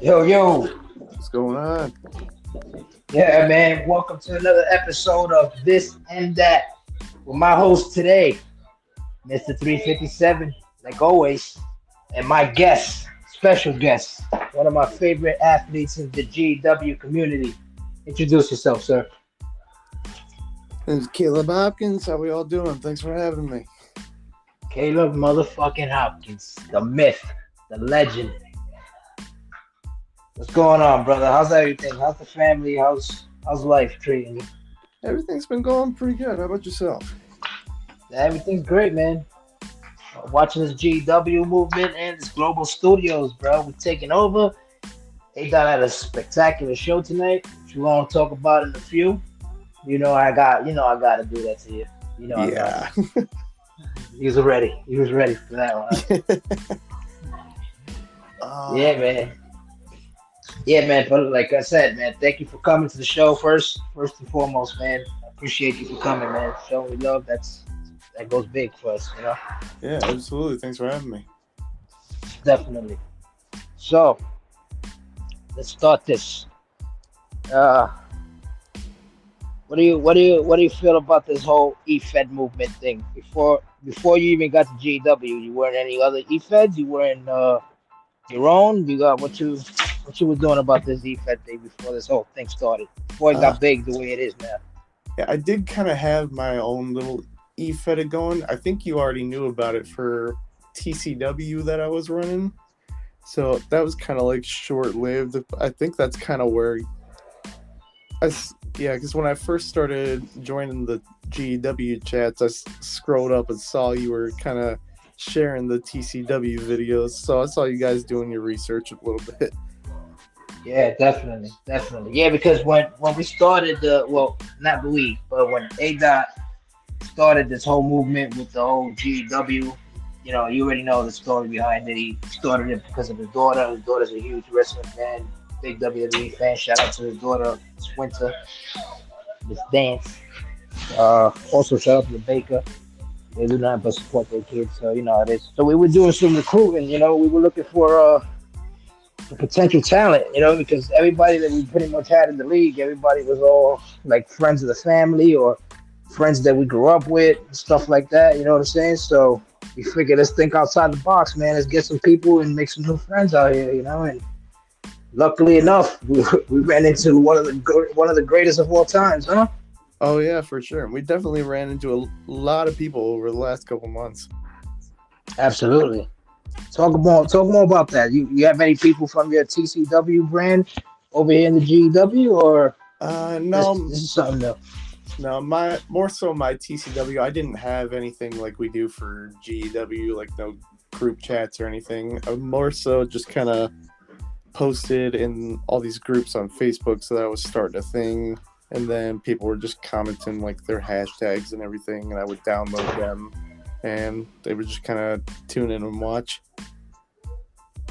Yo, yo. What's going on? Yeah, man. Welcome to another episode of This and That with my host today, Mr. 357, like always, and my guest, special guest, one of my favorite athletes in the GEW community. Introduce yourself, sir. This is Caleb Hopkins. How we all doing? Thanks for having me. Caleb motherfucking Hopkins, the myth, the legend. What's going on, brother? How's everything? How's the family? How's life treating you? Everything's been going pretty good. How about yourself? Everything's great, man. Watching this GW movement and this global studios, bro. We're taking over. They done had a spectacular show tonight, which we're gonna talk about in a few. I gotta do that to you. I got Yeah. it. He was ready. He was ready for that one. Yeah, man. Yeah, man. But like I said, man, thank you for coming to the show first and foremost, man. I appreciate you for coming, man. Showing me love, that goes big for us. Yeah, absolutely. Thanks for having me. Definitely. So let's start this. Uh, what do you feel about this whole EFED movement thing? Before you even got to GW, you weren't any other EFEDs. You were in your own. You got what you were doing about this EFED thing before this whole thing started. Before it Uh, got big the way it is now. yeah, I did kind of have my own little EFED going. I think you already knew about it for TCW that I was running. So that was kind of like short-lived. I think that's kind of where because when I first started joining the GEW chats, I scrolled up and saw you were kind of sharing the TCW videos. So I saw you guys doing your research a little bit. Yeah, definitely. Yeah, because when we started not we, but when ADOT started this whole movement with the whole GW, you already know the story behind it. He started it because of his daughter. His daughter's a huge wrestling fan, big WWE fan. Shout out to his daughter this winter, Miss Dance. Also shout out to the Baker. They do not but support their kids, so you know how it is. So we were doing some recruiting. We were looking for potential talent. Because everybody that we pretty much had in the league, everybody was all like friends of the family or friends that we grew up with, stuff like that. You know what I'm saying? So we figured, let's think outside the box, man. Let's get some people and make some new friends out here. And luckily enough, we ran into one of the greatest of all times, huh? Oh yeah, for sure. We definitely ran into a lot of people over the last couple months. Absolutely. Talk more about that. You have any people from your TCW brand over here in the GW, or this, No, this is something new? no, my more so my TCW. I didn't have anything like we do for GEW, like no group chats or anything. I more so just kind of posted in all these groups on Facebook, so that was starting a thing. And then people were just commenting like their hashtags and everything, and I would download them, and they would just kind of tune in and watch.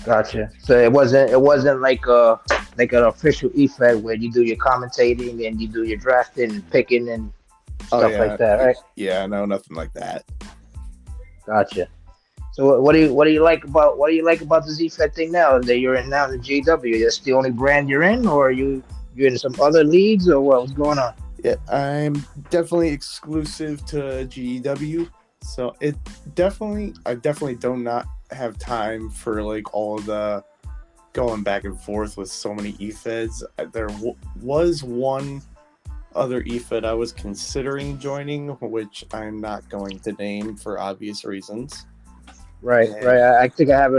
Gotcha. So it wasn't like an official EFED where you do your commentating and you do your drafting and picking and Oh stuff yeah, like that, right? yeah, no, nothing like that. Gotcha. So what do you like about this EFED thing now that you're in now, the GW? That's the only brand you're in, or you in some other leagues, or what's going on? Yeah, I'm definitely exclusive to GEW, so I definitely do not have time for like all of the going back and forth with so many EFEDs. There was one other EFED I was considering joining, which I'm not going to name for obvious reasons. Right, And right. I think I have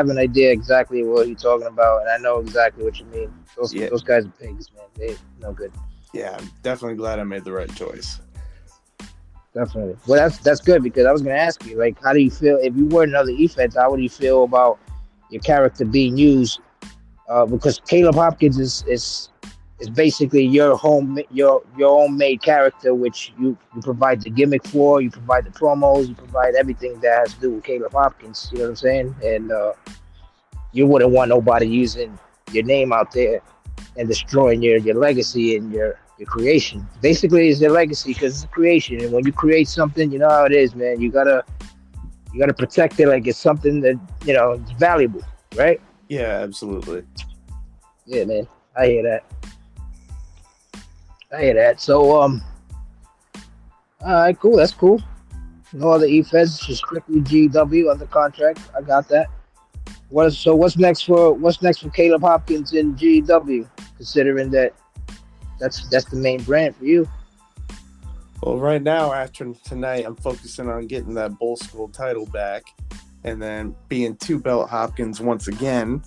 an idea exactly what you're talking about, and I know exactly what you mean. Those yeah, those guys are pigs, man. They no good. yeah, I'm definitely glad I made the right choice. Definitely. Well, that's good because I was gonna ask you, like, how do you feel if you were another EFED? How would you feel about your character being used? Because Caleb Hopkins is basically your own made character, which you provide the gimmick for, you provide the promos, you provide everything that has to do with Caleb Hopkins. You know what I'm saying? And you wouldn't want nobody using your name out there and destroying your legacy and your creation. Basically, it's your legacy because it's a creation, and when you create something, you know how it is, man. You gotta protect it like it's something that it's valuable, right? Yeah, absolutely. Yeah, man. I hear that. I hear that. So all right, cool. That's cool. No other E-Feds, just strictly GW under contract. I got that. What's next for Caleb Hopkins in GW? Considering that that's the main brand for you. Well, right now, after tonight, I'm focusing on getting that Bowl School title back and then being two belt Hopkins once again.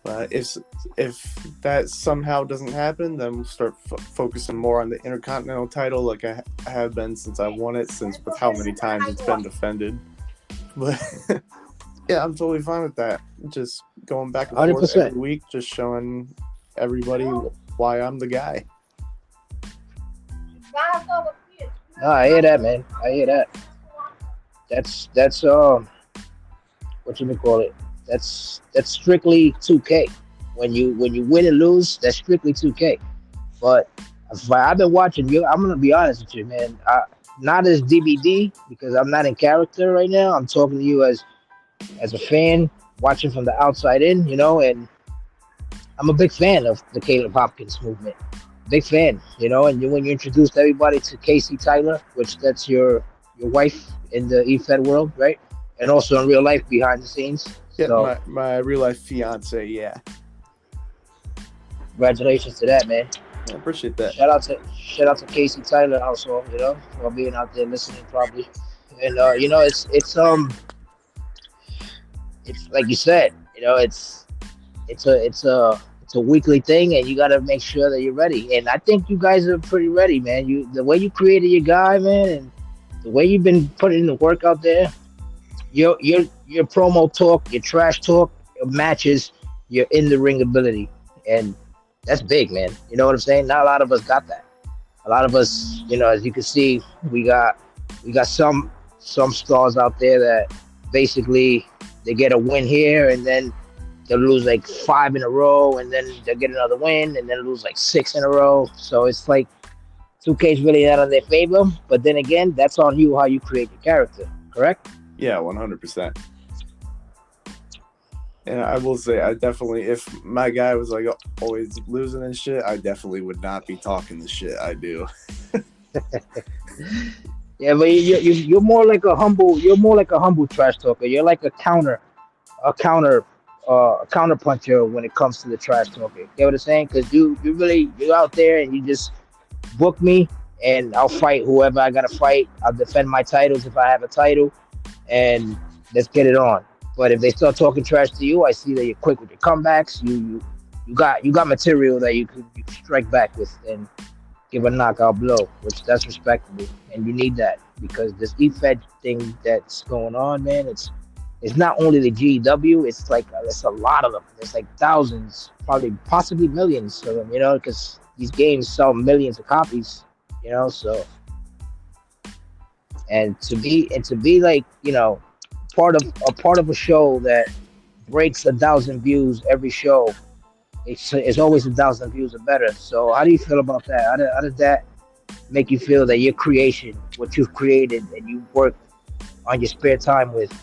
If that somehow doesn't happen, then we'll start focusing more on the Intercontinental title like I have been since I won it, since with how many times it's been defended. But yeah, I'm totally fine with that. Just going back and 100%. forth every week, just showing everybody why I'm the guy. No, I hear that, man. I hear that. That's what you call it. That's strictly 2K. When you win and lose, that's strictly 2K. But I've been watching you. I'm gonna be honest with you, man. Not as DBD because I'm not in character right now. I'm talking to you as a fan watching from the outside in, and I'm a big fan of the Caleb Hopkins movement. Big fan, and when you introduced everybody to Casey Tyler, which that's your wife in the EFED world, right? And also in real life behind the scenes. Yeah, so, my real life fiance, yeah. Congratulations to that, man. I appreciate that. Shout out to Casey Tyler also, for being out there listening probably. And it's like you said, it's a weekly thing, and you got to make sure that you're ready. And I think you guys are pretty ready, man. The way you created your guy, man, and the way you've been putting in the work out there, your promo talk, your trash talk, your matches, your in the ring ability, and that's big, man. You know what I'm saying? Not a lot of us got that. A lot of us, as you can see, we got some stars out there that basically they get a win here and then they'll lose like 5 in a row, and then they'll get another win, and then lose like 6 in a row. So it's like 2K's really not in their favor. But then again, that's on you how you create your character, correct? Yeah, 100%. And I will say, I definitely, if my guy was like always losing and shit, I definitely would not be talking the shit I do. Yeah, but you're more like a humble. You're more like a humble trash talker. You're like a counter puncher when it comes to the trash talking. You know what I'm saying? Because you're out there and you just book me and I'll fight whoever I gotta fight. I'll defend my titles if I have a title, and let's get it on. But if they start talking trash to you, I see that you're quick with your comebacks. You got material that you could strike back with and give a knockout blow, which that's respectable, and you need that because this EFED thing that's going on, man. It's not only the GEW, it's like it's a lot of them. There's like thousands, possibly millions of them, because these games sell millions of copies, so and to be like, part of a show that breaks 1,000 views every show, it's always 1,000 views or better. So how do you feel about that? How does that make you feel that your creation, what you've created and you work on your spare time with,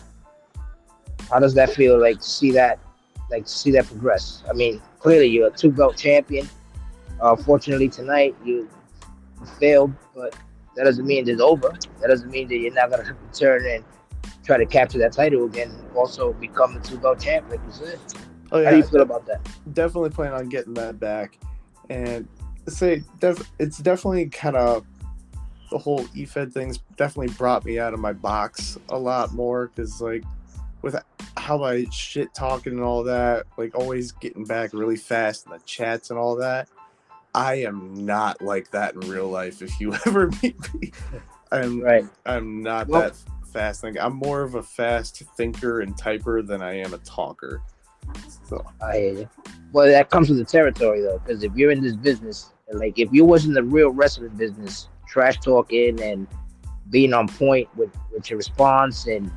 how does that feel like to see that progress? I mean, clearly you're a 2-belt champion. Fortunately tonight you failed, but that doesn't mean it's over. That doesn't mean that you're not going to return and try to capture that title again and also become the 2-belt champ, like you said. Oh, yeah, how do you feel about that? Definitely plan on getting that back. And it's definitely kind of the whole EFED thing's definitely brought me out of my box a lot more because, like, with how I shit talking and all that, like always getting back really fast in the chats and all that, I am not like that in real life. If you ever meet me, I'm not that fast thinker. I'm more of a fast thinker and typer than I am a talker. So I hear you. Well, that comes with the territory though, because if you're in this business, and like if you wasn't the real wrestling business, trash talking and being on point with your response and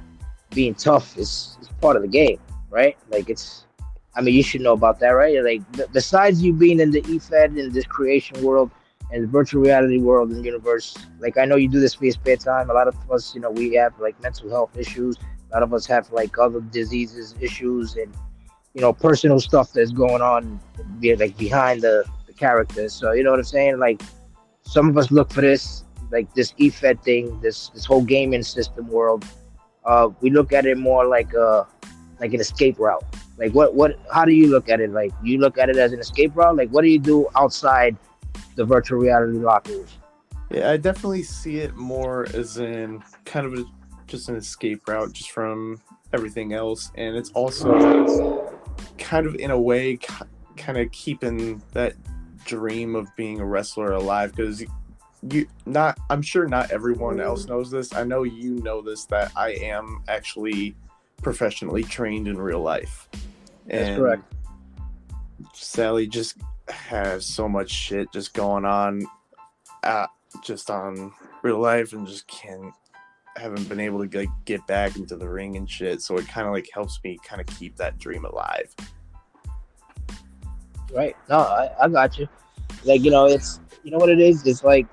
being tough is part of the game, right? Like you should know about that, right? Like besides you being in the EFED in this creation world and the virtual reality world and universe, like I know you do this for your spare time. A lot of us, we have like mental health issues. A lot of us have like other diseases, issues, and personal stuff that's going on, like behind the characters. So you know what I'm saying? Like some of us look for this, like this EFED thing, this whole gaming system world. We look at it more like an escape route. Like how do you look at it? Like you look at it as an escape route? Like what do you do outside the virtual reality locker room? Yeah, I definitely see it more as in kind of just an escape route just from everything else. And it's also kind of in a way kind of keeping that dream of being a wrestler alive, because I'm sure not everyone else knows this. I know you know this, that I am actually professionally trained in real life. That's correct. Sally just has so much shit just going on just on real life, and just haven't been able to get back into the ring and shit. So it kind of like helps me kind of keep that dream alive. Right. No, I got you. Like, it's, what it is? It's like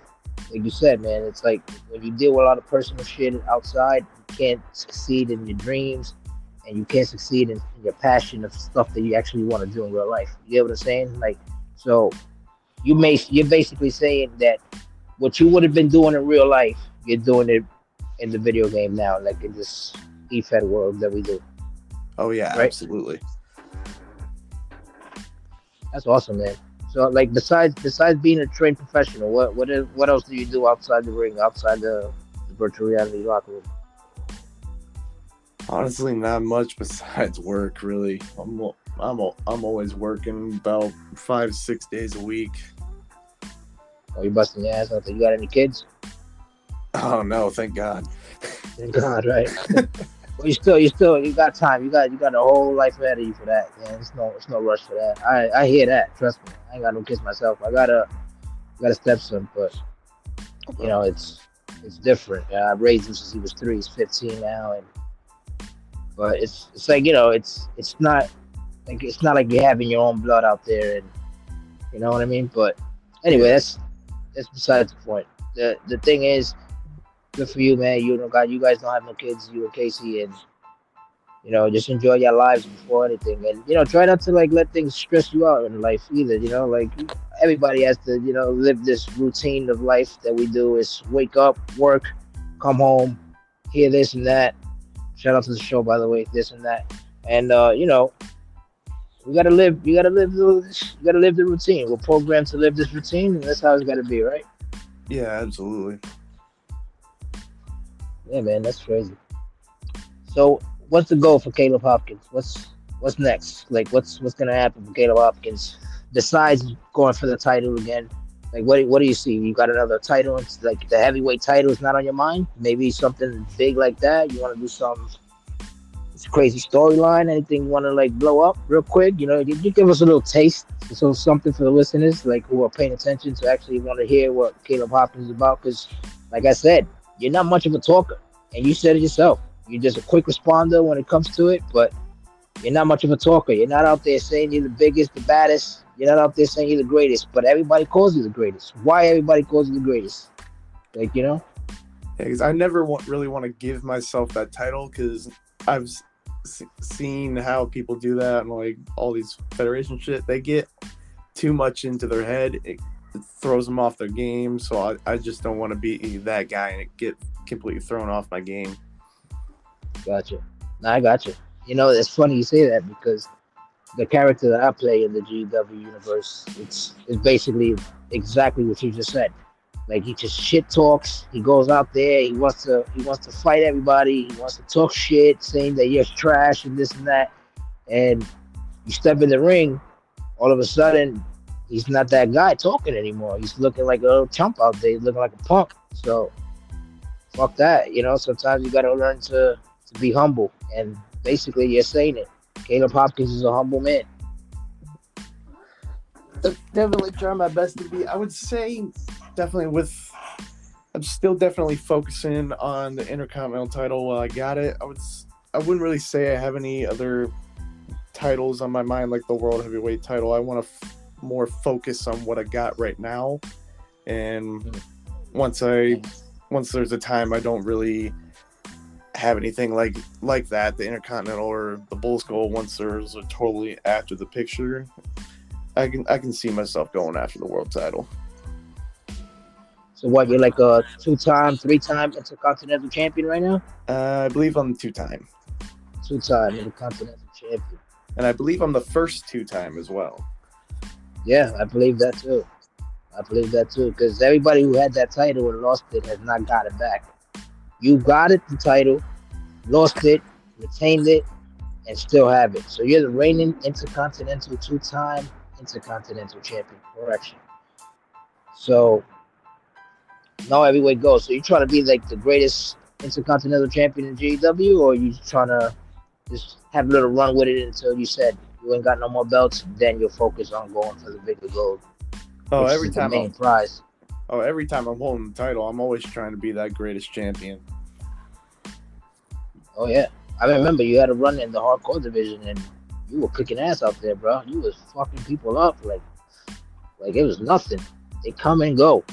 you said, man, it's like when you deal with a lot of personal shit outside, you can't succeed in your dreams, and you can't succeed in your passion of stuff that you actually want to do in real life. You get what I'm saying? Like, so you're basically saying that what you would have been doing in real life, you're doing it in the video game now, like in this EFED world that we do. Oh yeah, right? Absolutely. That's awesome, man. So, like, besides being a trained professional, what else do you do outside the ring, outside the virtual reality locker room? Honestly, not much besides work, really. I'm always working about 5-6 days a week. Oh, you busting your ass out there? You got any kids? Oh no, thank God. Thank God, right? Well, you got time. You got a whole life ahead of you for that. Yeah, it's no rush for that. I hear that. Trust me. I ain't got no kids myself. I got a stepson, but it's different. I raised him since he was 3. He's 15 now, but it's like it's not like you're having your own blood out there, and you know what I mean. But anyway, that's besides the point. The thing is, good for you, man. You guys don't have no kids, you and Casey, and just enjoy your lives before anything, and try not to like let things stress you out in life either. Like everybody has to live this routine of life that we do. Is wake up, work, come home, hear this and that. Shout out to the show, by the way, this and that, and we gotta live. You gotta live the routine. We're programmed to live this routine, and that's how it's gotta be, right? Yeah, absolutely. Yeah, man, that's crazy. So, what's the goal for Caleb Hopkins? What's next? Like, what's gonna happen for Caleb Hopkins besides going for the title again? Like, what do you see? You got another title? It's like the heavyweight title is not on your mind? Maybe something big like that. You want to do some crazy storyline? Anything you want to like blow up real quick? You give us a little taste, so something for the listeners like who are paying attention to actually want to hear what Caleb Hopkins is about. Because, like I said, you're not much of a talker, and you said it yourself. You're just a quick responder when it comes to it, but you're not much of a talker. You're not out there saying you're the biggest, the baddest. You're not out there saying you're the greatest, but everybody calls you the greatest. Why everybody calls you the greatest? Like, Yeah, because I never really want to give myself that title, because I've seen how people do that, and like all these federation shit, they get too much into their head. It throws them off their game. So I just don't want to be that guy and get completely thrown off my game. Gotcha. I got you. It's funny you say that, because the character that I play in the GEW universe, it's basically exactly what you just said. Like, he just shit talks. He goes out there. He wants to fight everybody. He wants to talk shit, saying that you're trash and this and that. And you step in the ring, all of a sudden, he's not that guy talking anymore. He's looking like a little chump out there. He's looking like a punk. So, fuck that. Sometimes you got to learn to be humble. And basically, you're saying it. Caleb Hopkins is a humble man. Definitely try my best to be. I would say definitely I'm still definitely focusing on the Intercontinental title while I got it. I wouldn't really say I have any other titles on my mind, like the World Heavyweight title. I want to more focus on what I got right now. And once there's a time I don't really have anything like that, the Intercontinental or the Bulls Gold, once there's a totally after the picture, I can see myself going after the world title. So what? You're like a 2-time, 3-time Intercontinental champion right now. I believe I'm 2-time. 2-time Intercontinental champion. And I believe I'm the first 2-time as well. Yeah, I believe that too. Because everybody who had that title and lost it has not got it back. You got it, the title, lost it, retained it, and still have it. So you're the reigning Intercontinental 2-time Intercontinental champion. Correction. So no heavyweight goes. So you trying to be like the greatest Intercontinental champion in GEW, or you trying to just have a little run with it until you said you ain't got no more belts, then you'll focus on going for the bigger gold. Oh, every time the main prize. Oh, every time I'm holding the title, I'm always trying to be that greatest champion. Oh yeah, I remember you had a run in the hardcore division, and you were kicking ass out there, bro. You was fucking people up like it was nothing. They come and go.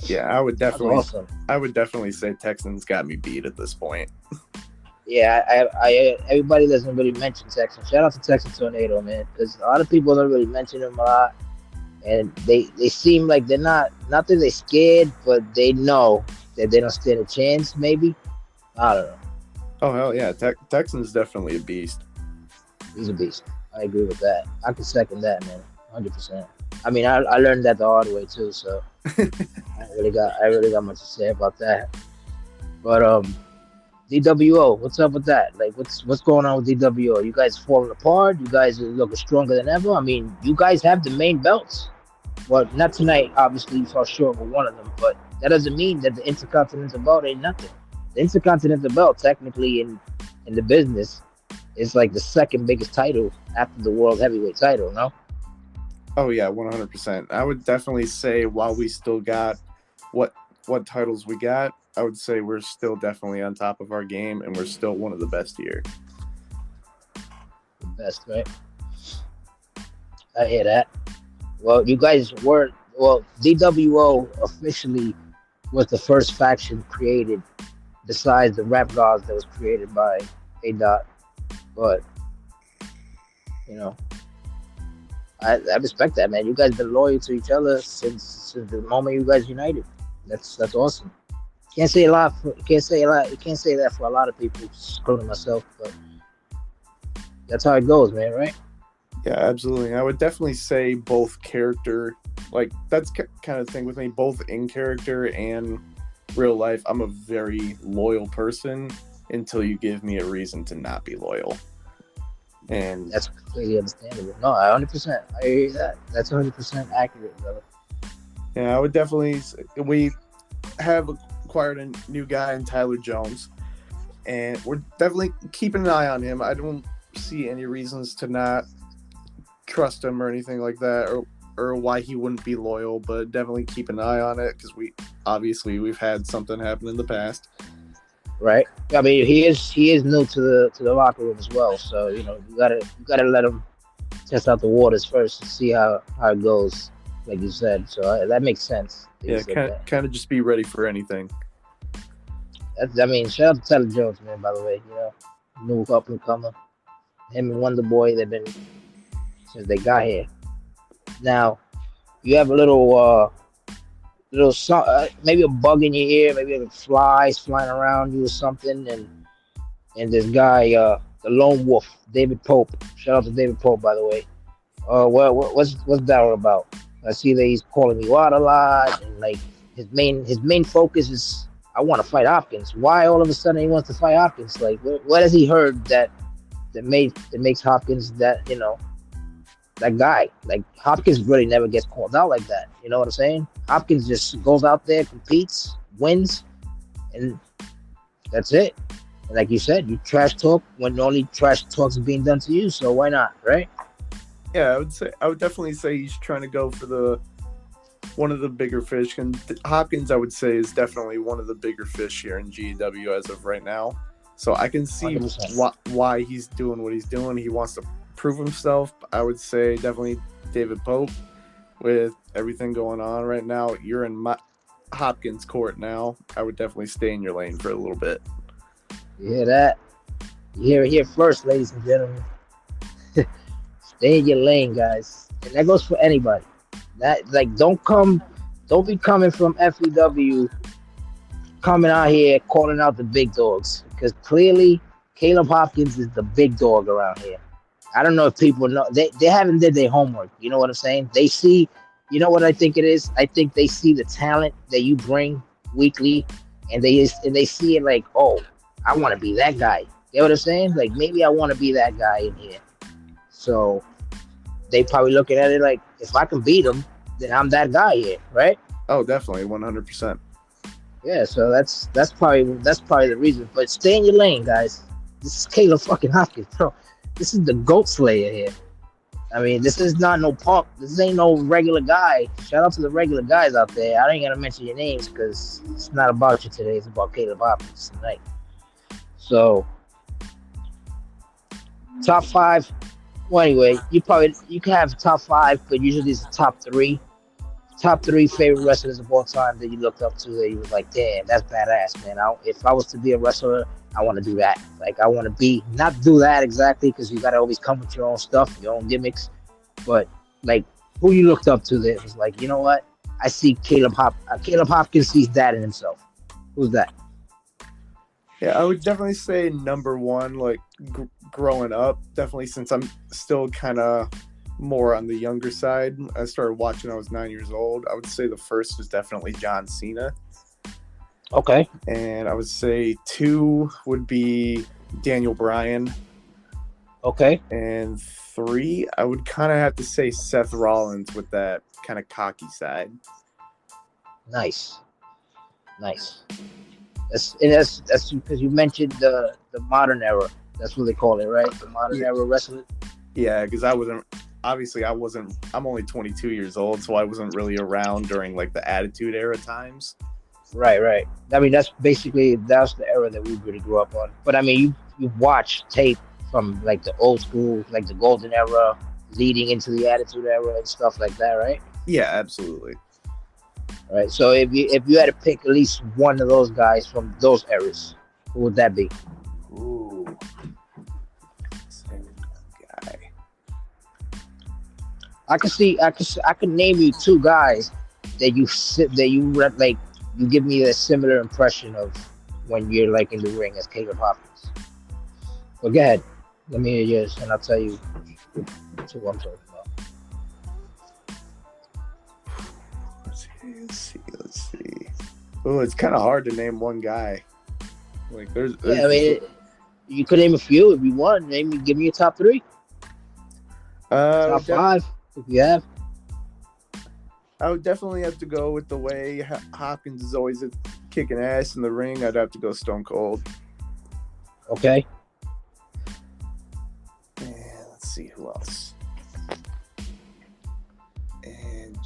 Yeah, I would definitely. Awesome. I would definitely say Texans got me beat at this point. Yeah, I everybody doesn't really mention Texan. Shout out to Texan Tornado, man, because a lot of people don't really mention him a lot, and they seem like they're not that they're scared, but they know that they don't stand a chance. Maybe, I don't know. Oh hell yeah, Texan's definitely a beast. He's a beast. I agree with that. I can second that, man, 100%. I mean, I learned that the hard way too, so I really got much to say about that. But DWO, what's up with that? Like, what's going on with DWO? You guys falling apart? You guys are looking stronger than ever? I mean, you guys have the main belts. Well, not tonight, obviously, you fell short with one of them, but that doesn't mean that the Intercontinental belt ain't nothing. The Intercontinental belt, technically, in the business, is like the second biggest title after the World Heavyweight title, no? Oh yeah, 100%. I would definitely say while we still got what titles we got, I would say we're still definitely on top of our game, and we're still one of the best here. The best, right? I hear that. Well, you guys were DWO officially was the first faction created, besides the Rap Gods that was created by A. Dot. But you know, I respect that, man. You guys been loyal to each other since the moment you guys united. That's awesome. Can't say that for a lot of people, including myself, but that's how it goes, man, right? Yeah, absolutely. I would definitely say both character, like that's kind of thing with me, both in character and real life. I'm a very loyal person until you give me a reason to not be loyal. And that's completely understandable. No, 100%. I hear that. That's 100% accurate, brother. Yeah, I would definitely. We have acquired a new guy in Tyler Jones, and we're definitely keeping an eye on him. I don't see any reasons to not trust him or anything like that, or why he wouldn't be loyal. But definitely keep an eye on it because we've had something happen in the past. Right. I mean, he is new to the locker room as well. So you gotta let him test out the waters first and see how it goes, like you said. So that makes sense. Yeah, kind of just be ready for anything. Shout out to Tyler Jones, man. By the way, new up and comer. Him and Wonder Boy, they've been since they got here. Now, you have a little maybe a bug in your ear, maybe a flies flying around you or something, and this guy, the lone wolf, David Pope. Shout out to David Pope, by the way. What's that all about? I see that he's calling you out a lot, and like his main focus is, I want to fight Hopkins. Why all of a sudden he wants to fight Hopkins? Like, what has he heard that makes Hopkins that that guy? Like, Hopkins really never gets called out like that. You know what I'm saying? Hopkins just goes out there, competes, wins, and that's it. And like you said, you trash talk when only trash talks is being done to you. So why not, right? Yeah, I would definitely say he's trying to go for one of the bigger fish. And Hopkins, I would say, is definitely one of the bigger fish here in GEW as of right now. So I can see why he's doing what he's doing. He wants to prove himself. I would say definitely David Pope. With everything going on right now, you're in Hopkins court now. I would definitely stay in your lane for a little bit. You hear that? You hear it here first, ladies and gentlemen. Stay in your lane, guys, and that goes for anybody. That like don't be coming from FEW coming out here calling out the big dogs because clearly Caleb Hopkins is the big dog around here. I don't know if people know they haven't did their homework. You know what I'm saying? They see, you know what I think it is. I think they see the talent that you bring weekly, and they see it like, oh, I want to be that guy. You know what I'm saying? Like maybe I want to be that guy in here. So they probably looking at it like, if I can beat him, then I'm that guy here, right? Oh, definitely, 100%. Yeah, so that's probably the reason. But stay in your lane, guys. This is Caleb fucking Hopkins, bro. This is the goat slayer here. I mean, this is not no punk. This ain't no regular guy. Shout out to the regular guys out there. I ain't gonna mention your names because it's not about you today. It's about Caleb Hopkins tonight. So, top five. Well, anyway, you can have top five, but usually it's the top three. Top three favorite wrestlers of all time that you looked up to that you was like, damn, that's badass, man. If I was to be a wrestler, I want to do that. Like, I want to be, not do that exactly because you got to always come with your own stuff, your own gimmicks. But, like, who you looked up to that was like, you know what? I see Caleb Hopkins sees that in himself. Who's that? Yeah, I would definitely say number one, like, growing up, definitely since I'm still kind of more on the younger side. I started watching when I was 9 years old. I would say the first was definitely John Cena. Okay. And I would say two would be Daniel Bryan. Okay. And three, I would kind of have to say Seth Rollins with that kind of cocky side. Nice. That's because you mentioned the modern era. That's what they call it, right? The modern era wrestling. Yeah, because I'm only 22 years old, so I wasn't really around during like the Attitude Era times. Right. I mean, that's the era that we really grew up on. But I mean, you watch tape from like the old school, like the Golden Era, leading into the Attitude Era and stuff like that, right? Yeah, absolutely. Right. So if you had to pick at least one of those guys from those eras, who would that be? Ooh. Guy. I could name you two guys that you give me a similar impression of when you're like in the ring as Caleb Hopkins. Well, go ahead. Let me hear yours, and I'll tell you who I'm talking about. Let's see. Oh, it's kind of hard to name one guy. Like there's I mean, you could name a few if you want. Give me a top three. Top five, if you have. I would definitely have to go with the way Hopkins is always kicking ass in the ring. I'd have to go Stone Cold. Okay. And let's see who else. And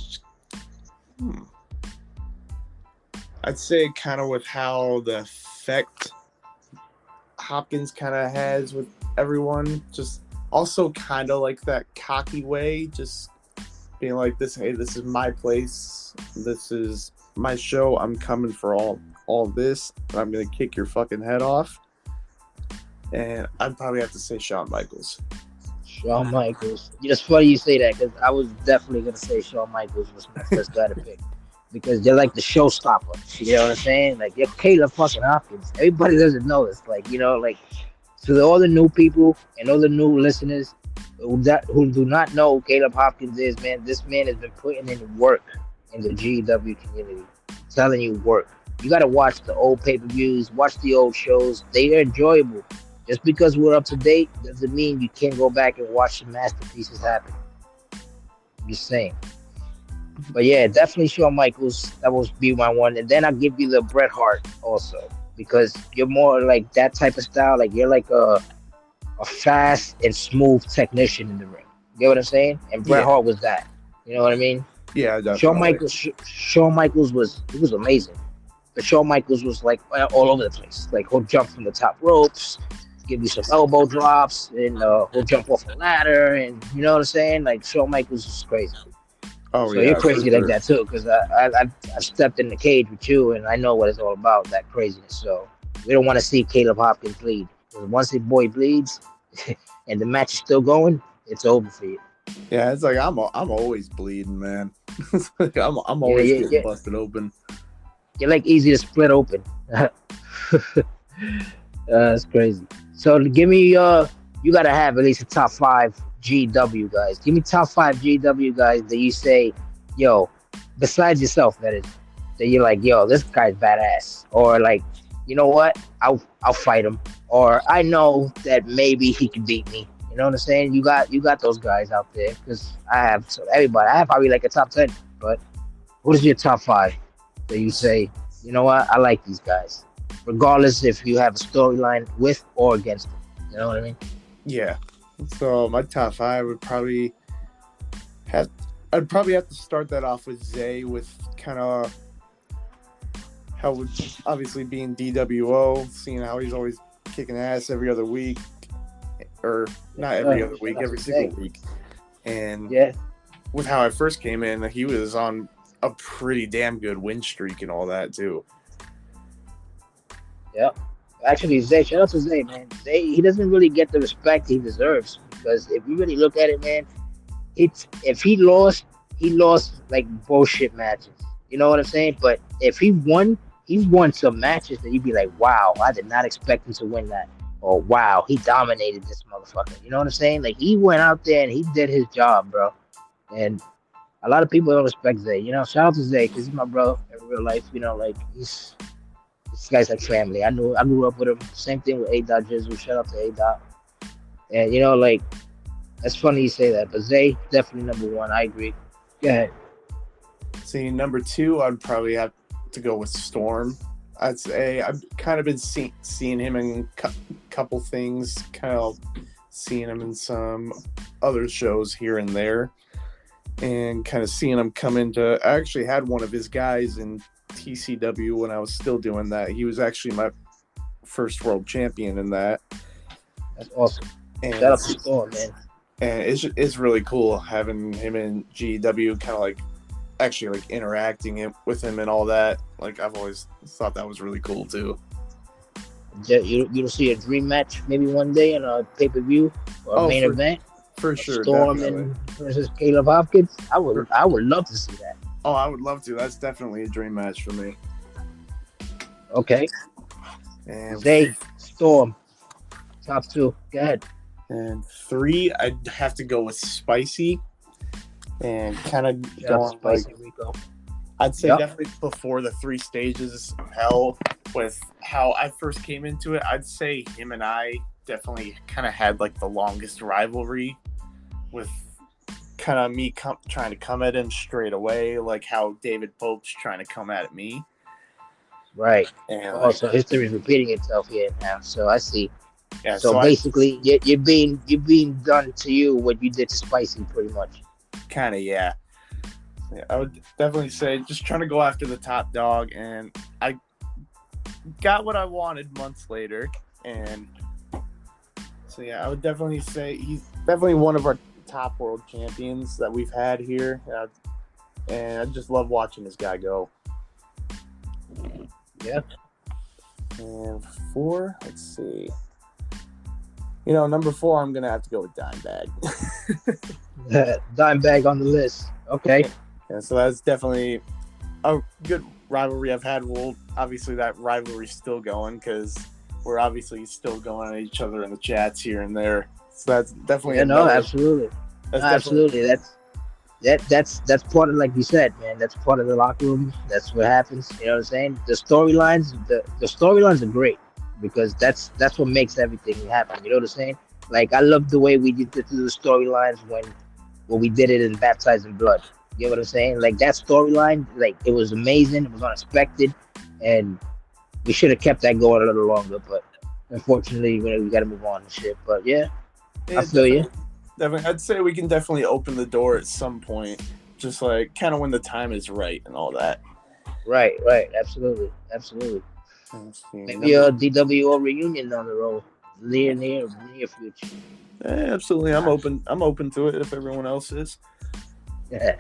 I'd say kind of with how the effect Hopkins kind of has with everyone, just also kind of like that cocky way, just being like this, hey, this is my place, this is my show, I'm coming for all this, I'm gonna kick your fucking head off. And I'd probably have to say Shawn Michaels. Shawn Michaels. It's funny you say that because I was definitely gonna say Shawn Michaels was my first guy to pick because they're like the showstopper. You know what I'm saying? Like you're Caleb fucking Hopkins. Everybody doesn't know this. Like like to all the new people and all the new listeners who do not know who Caleb Hopkins is, man. This man has been putting in work in the GEW community. I'm telling you, work. You gotta watch the old pay-per-views, watch the old shows. They are enjoyable. Just because we're up to date doesn't mean you can't go back and watch the masterpieces happen. I'm just saying. But yeah, definitely Shawn Michaels. That will be my one. And then I'll give you the Bret Hart also. Because you're more like that type of style. Like you're like a fast and smooth technician in the ring. You get what I'm saying? And Bret Hart was that. You know what I mean? Yeah, definitely. Shawn Michaels was amazing. But Shawn Michaels was like all over the place. Like he'll jump from the top ropes, give you some elbow drops, and he'll jump off a ladder, and you know what I'm saying? Like Shawn Michaels is crazy. Oh, so you're crazy like that too, because I stepped in the cage with you, and I know what it's all about, that craziness. So we don't want to see Caleb Hopkins bleed. Because once the boy bleeds and the match is still going, it's over for you. Yeah, it's like I'm always bleeding, man. I'm Yeah, always getting busted open. You're like easy to split open. That's crazy. So give me you gotta have at least a top 5 GW guys. Give me top 5 GW guys that you say, yo, besides yourself, that is, that you're like, yo, this guy's badass, or like, you know what, I'll fight him, or I know that maybe he can beat me. You know what I'm saying? You got those guys out there, because I have, so everybody. I have probably like a top 10, but what is your top 5 that you say, you know what, I like these guys, regardless if you have a storyline with or against them. You know what I mean? Yeah. So my top 5 would probably I'd probably have to start that off with Zay, with kind of how would obviously being DWO, seeing how he's always kicking ass every other week, or not every other week, every single week. And with how I first came in, he was on a pretty damn good win streak and all that too. Yeah. Actually, Zay, shout out to Zay, man. Zay, he doesn't really get the respect he deserves, because if you really look at it, man, if he lost like bullshit matches. You know what I'm saying? But if he won some matches that you'd be like, wow, I did not expect him to win that. Or wow, he dominated this motherfucker. You know what I'm saying? Like, he went out there and he did his job, bro. And a lot of people don't respect Zay. You know, shout out to Zay, because he's my bro in real life. You know, like, this guy's like family. I grew up with him. Same thing with A. Jizzle. Shout out to A. And you know, like, that's funny you say that, but Zay definitely number 1. I agree. Go ahead. See, number 2, I'd probably have to go with Storm. I'd say I've kind of been seeing him in a couple things, kind of seeing him in some other shows here and there, and kind of seeing him come into. I actually had one of his guys in TCW when I was still doing that. He was actually my first world champion in that. That's awesome. And shout out to Storm, man. And it's really cool having him in GEW, kind of like actually like interacting with him and all that. Like, I've always thought that was really cool too. You'll see a dream match maybe one day in a pay-per-view or main event for sure. Storm and versus Caleb Hopkins. I would love to see that. Oh, I would love to. That's definitely a dream match for me. Okay. And Zay, Storm, top 2. Go ahead. And 3, I'd have to go with Spicy, and kind of going Spicy Rico. I'd say definitely before the 3 stages of hell, with how I first came into it, I'd say him and I definitely kind of had like the longest rivalry, with kind of me trying to come at him straight away, like how David Pope's trying to come at me. Right. And so history is repeating itself here now. So I see. Yeah. So basically, you're being done to you what you did to Spicy, pretty much. Kind of, yeah. I would definitely say just trying to go after the top dog, and I got what I wanted months later. And so yeah, I would definitely say he's definitely one of our top world champions that we've had here, and I just love watching this guy go. Yeah. And 4, let's see. You know, number 4, I'm gonna have to go with Dimebag. Dimebag on the list. Okay. Yeah, so that's definitely a good rivalry I've had. Well, obviously that rivalry's still going, because we're obviously still going at each other in the chats here and there. So that's definitely absolutely. Absolutely. That's part of, like you said, man. That's part of the locker room. That's what happens. You know what I'm saying? The storylines are great, because that's what makes everything happen. You know what I'm saying? Like, I love the way we did the storylines when we did it in Baptized in Blood. You know what I'm saying? Like, that storyline, like, it was amazing. It was unexpected, and we should have kept that going a little longer. But unfortunately, we got to move on and shit. But yeah, I feel you. Definitely, I'd say we can definitely open the door at some point, just like kind of when the time is right and all that. Right. Absolutely. Maybe a DWO reunion down the road, near future. Yeah, absolutely. I'm open to it if everyone else is. Yeah.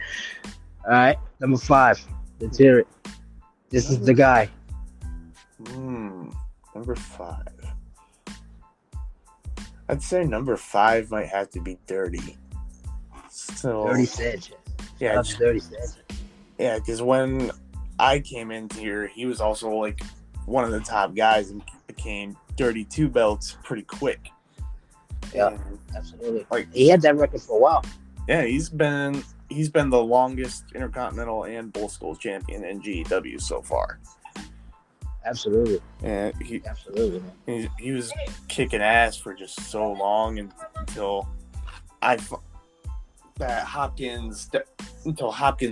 All right, number 5. Let's hear it. This is the guy. Number 5. I'd say number 5 might have to be Dirty. So Dirty Sanchez. yeah, Shout out to Dirty Sanchez. yeah, because when I came into here, he was also like one of the top guys and became Dirty 2 belts pretty quick. Yeah, absolutely. Like he had that record for a while. Yeah, he's been the longest Intercontinental and Bull Skulls champion in GEW so far. Absolutely. And absolutely, man. He was kicking ass for just so long until Hopkins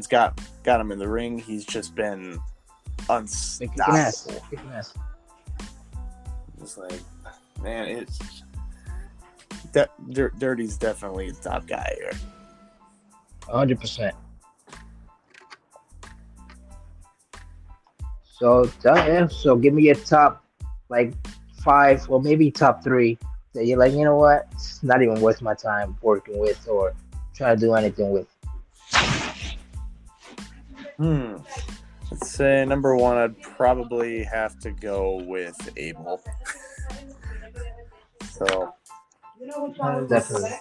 got him in the ring. He's just been unstoppable. Kicking ass. It's like, man, Dirty's definitely the top guy here. 100%. So give me your top, like 5, or maybe top 3 that you're like, you know what, it's not even worth my time working with or trying to do anything with. Let's say number 1, I'd probably have to go with Abel. So definitely.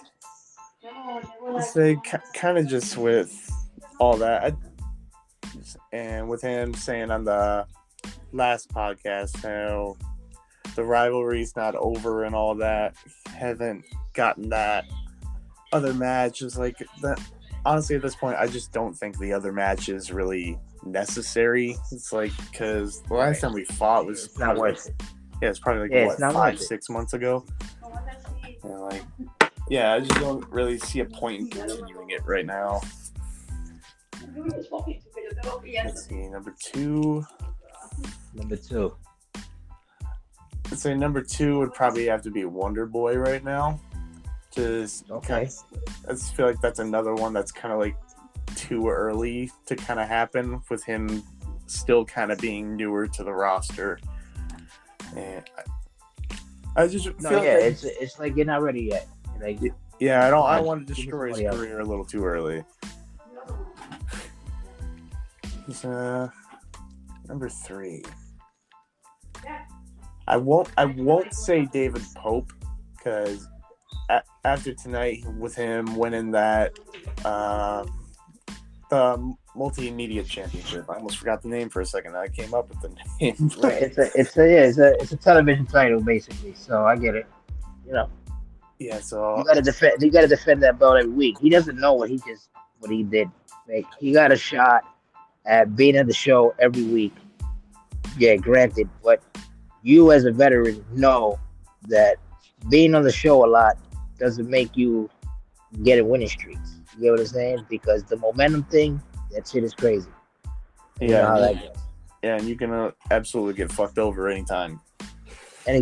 Let's say kind of just with all that, and with him saying on the last podcast how the rivalry's not over and all that, haven't gotten that other match. Is like that. Honestly, at this point, I just don't think the other match is really necessary. It's like, because the last time we fought was not worth it. Yeah, it's probably like 5-6 months ago. Yeah, I just don't really see a point in continuing it right now. Let's see, number 2. I'd say number 2 would probably have to be Wonder Boy right now. Just okay. I just feel like that's another one that's kind of like too early to kind of happen, with him still kind of being newer to the roster. And I just feel it's like you're not ready yet. Like, yeah, I don't want to destroy his career a little too early. Number 3. I won't say David Pope, because after tonight, with him winning that the multimedia championship, I almost forgot the name for a second. I came up with the name. It's a television title basically. So I get it. You know. Yeah. So you gotta defend that belt every week. He doesn't know what he did. Like, he got a shot at being at the show every week. Yeah, granted, but you as a veteran know that being on the show a lot doesn't make you get in winning streaks. You get what I'm saying? Because the momentum thing, that shit is crazy. You know how that goes. Yeah, and you can absolutely get fucked over anytime.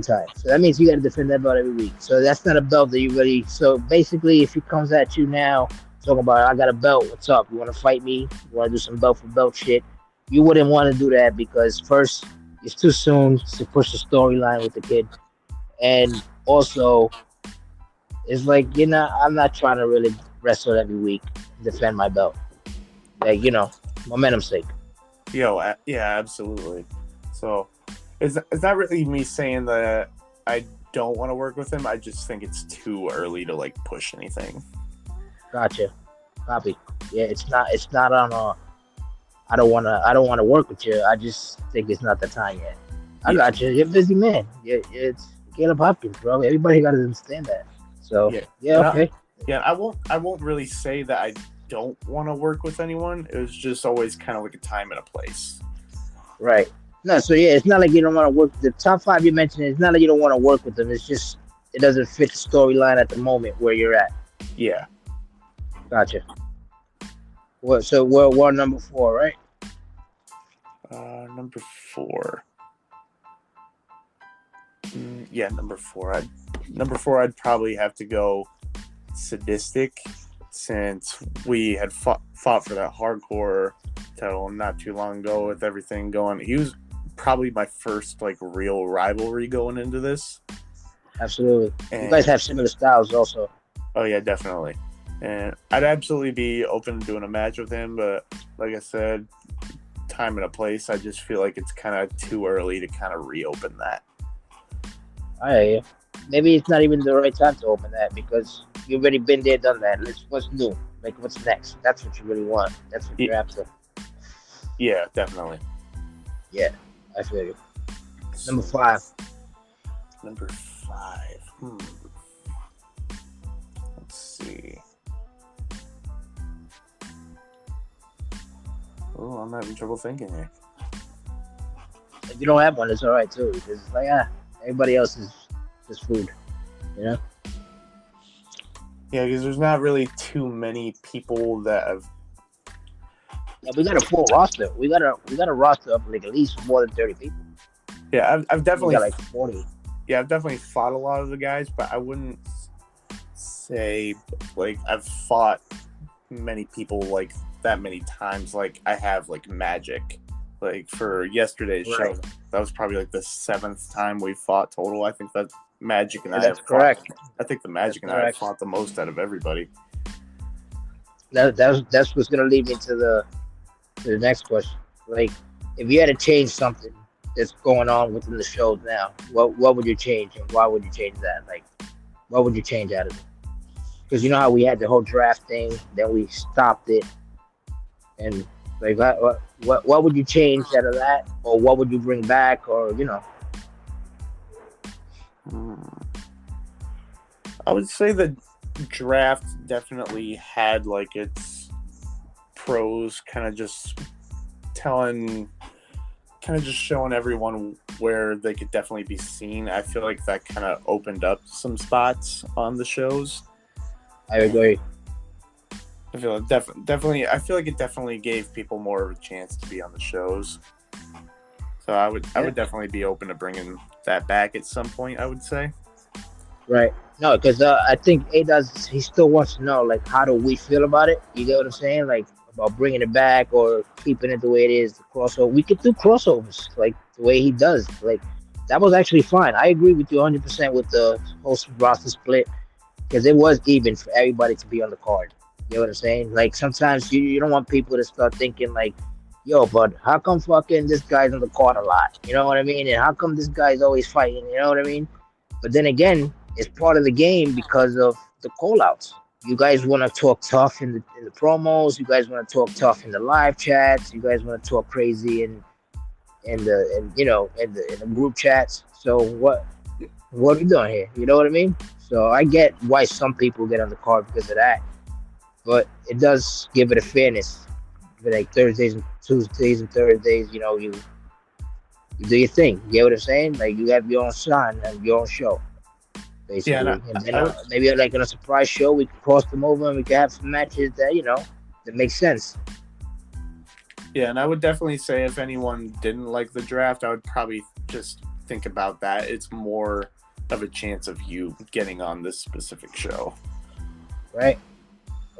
So that means you got to defend that belt every week. So that's not a belt that you really. So basically, if he comes at you now talking about, I got a belt, what's up? You want to fight me? You want to do some belt for belt shit? You wouldn't want to do that, because first, it's too soon to push the storyline with the kid, and also, it's like, I'm not trying to really wrestle every week, defend my belt, like, momentum's sake. Yeah, absolutely. So it's not really me saying that I don't want to work with him. I just think it's too early to like push anything. Gotcha. Copy. Yeah, it's not on a. I don't want to work with you. I just think it's not the time yet. I got you. You're a busy man. Yeah, it's Caleb Hopkins, bro. Everybody got to understand that. So yeah, okay. I won't really say that I don't want to work with anyone. It was just always kind of like a time and a place. Right. No, so yeah, it's not like you don't want to work. The top 5 you mentioned, it's not like you don't want to work with them. It's just it doesn't fit the storyline at the moment where you're at. Yeah. Gotcha. So we're number 4, right? Number 4. Yeah, number 4. Number 4, I'd probably have to go Sadistic, since we had fought for that hardcore title not too long ago with everything going. He was probably my first like real rivalry going into this. Absolutely. And you guys have similar styles also. Oh yeah, definitely. And I'd absolutely be open to doing a match with him, but like I said, time and a place. I just feel like it's kind of too early to kind of reopen that. I maybe it's not even the right time to open that because you've already been there, done that. What's new? Like what's next? That's what you really want. That's what Y- you're after. Yeah, definitely. Yeah, I feel you. Number So 5. number 5. Let's see. Oh, I'm having trouble thinking here. If you don't have one, it's all right too because it's like everybody else is just food. You know. Yeah, because there's not really too many people that have. Yeah, we got a full roster. We got a roster of like at least more than 30 people. Yeah, I've We definitely. got like 40. Yeah, I've definitely fought a lot of the guys, but I wouldn't say like I've fought many people like that many times. Like I have like Magic. Like for yesterday's show, Right. that was probably like the 7th time we fought total. I think that Magic and Yeah, I that's have fought. correct. I think the That's Magic and I have correct. fought the most out of everybody. That's what's gonna lead me to the next question. Like, if you had to change something that's going on within the shows now, what would you change and why would you change that? Like, what would you change out of it? Because you know how we had the whole draft thing, then we stopped it, and like, what would you change out of that, or what would you bring back, or Hmm. I would say the draft definitely had like its pros, kind of just telling, kind of just showing everyone where they could definitely be seen. I feel like that kind of opened up some spots on the shows. I agree. I feel like definitely. I feel like it definitely gave people more of a chance to be on the shows. So I Yeah. would definitely be open to bringing that back at some point. I would say. Right. No, because I think A does. He still wants to know, like, how do we feel about it? You get what I'm saying? Like about bringing it back or keeping it the way it is. The crossover. We could do crossovers like the way he does. Like that was actually fine. I agree with you 100% with the whole roster split because it was even for everybody to be on the card. You know what I'm saying? Like sometimes you don't want people to start thinking like, yo, but how come fucking this guy's on the card a lot? You know what I mean? And how come this guy's always fighting? You know what I mean? But then again, it's part of the game because of the call outs. You guys want to talk tough in the promos. You guys want to talk tough in the live chats. You guys want to talk crazy in the group chats. So what are we doing here? You know what I mean? So I get why some people get on the card because of that, but it does give it a fairness. For like Thursdays and Tuesdays and Thursdays, you do your thing. You get what I'm saying? Like you have your own shine and your own show, Yeah, and basically. And then I would. maybe like on a surprise show, we can cross them over and we can have some matches that make sense. Yeah, and I would definitely say if anyone didn't like the draft, I would probably just think about that. It's more of a chance of you getting on this specific show. Right?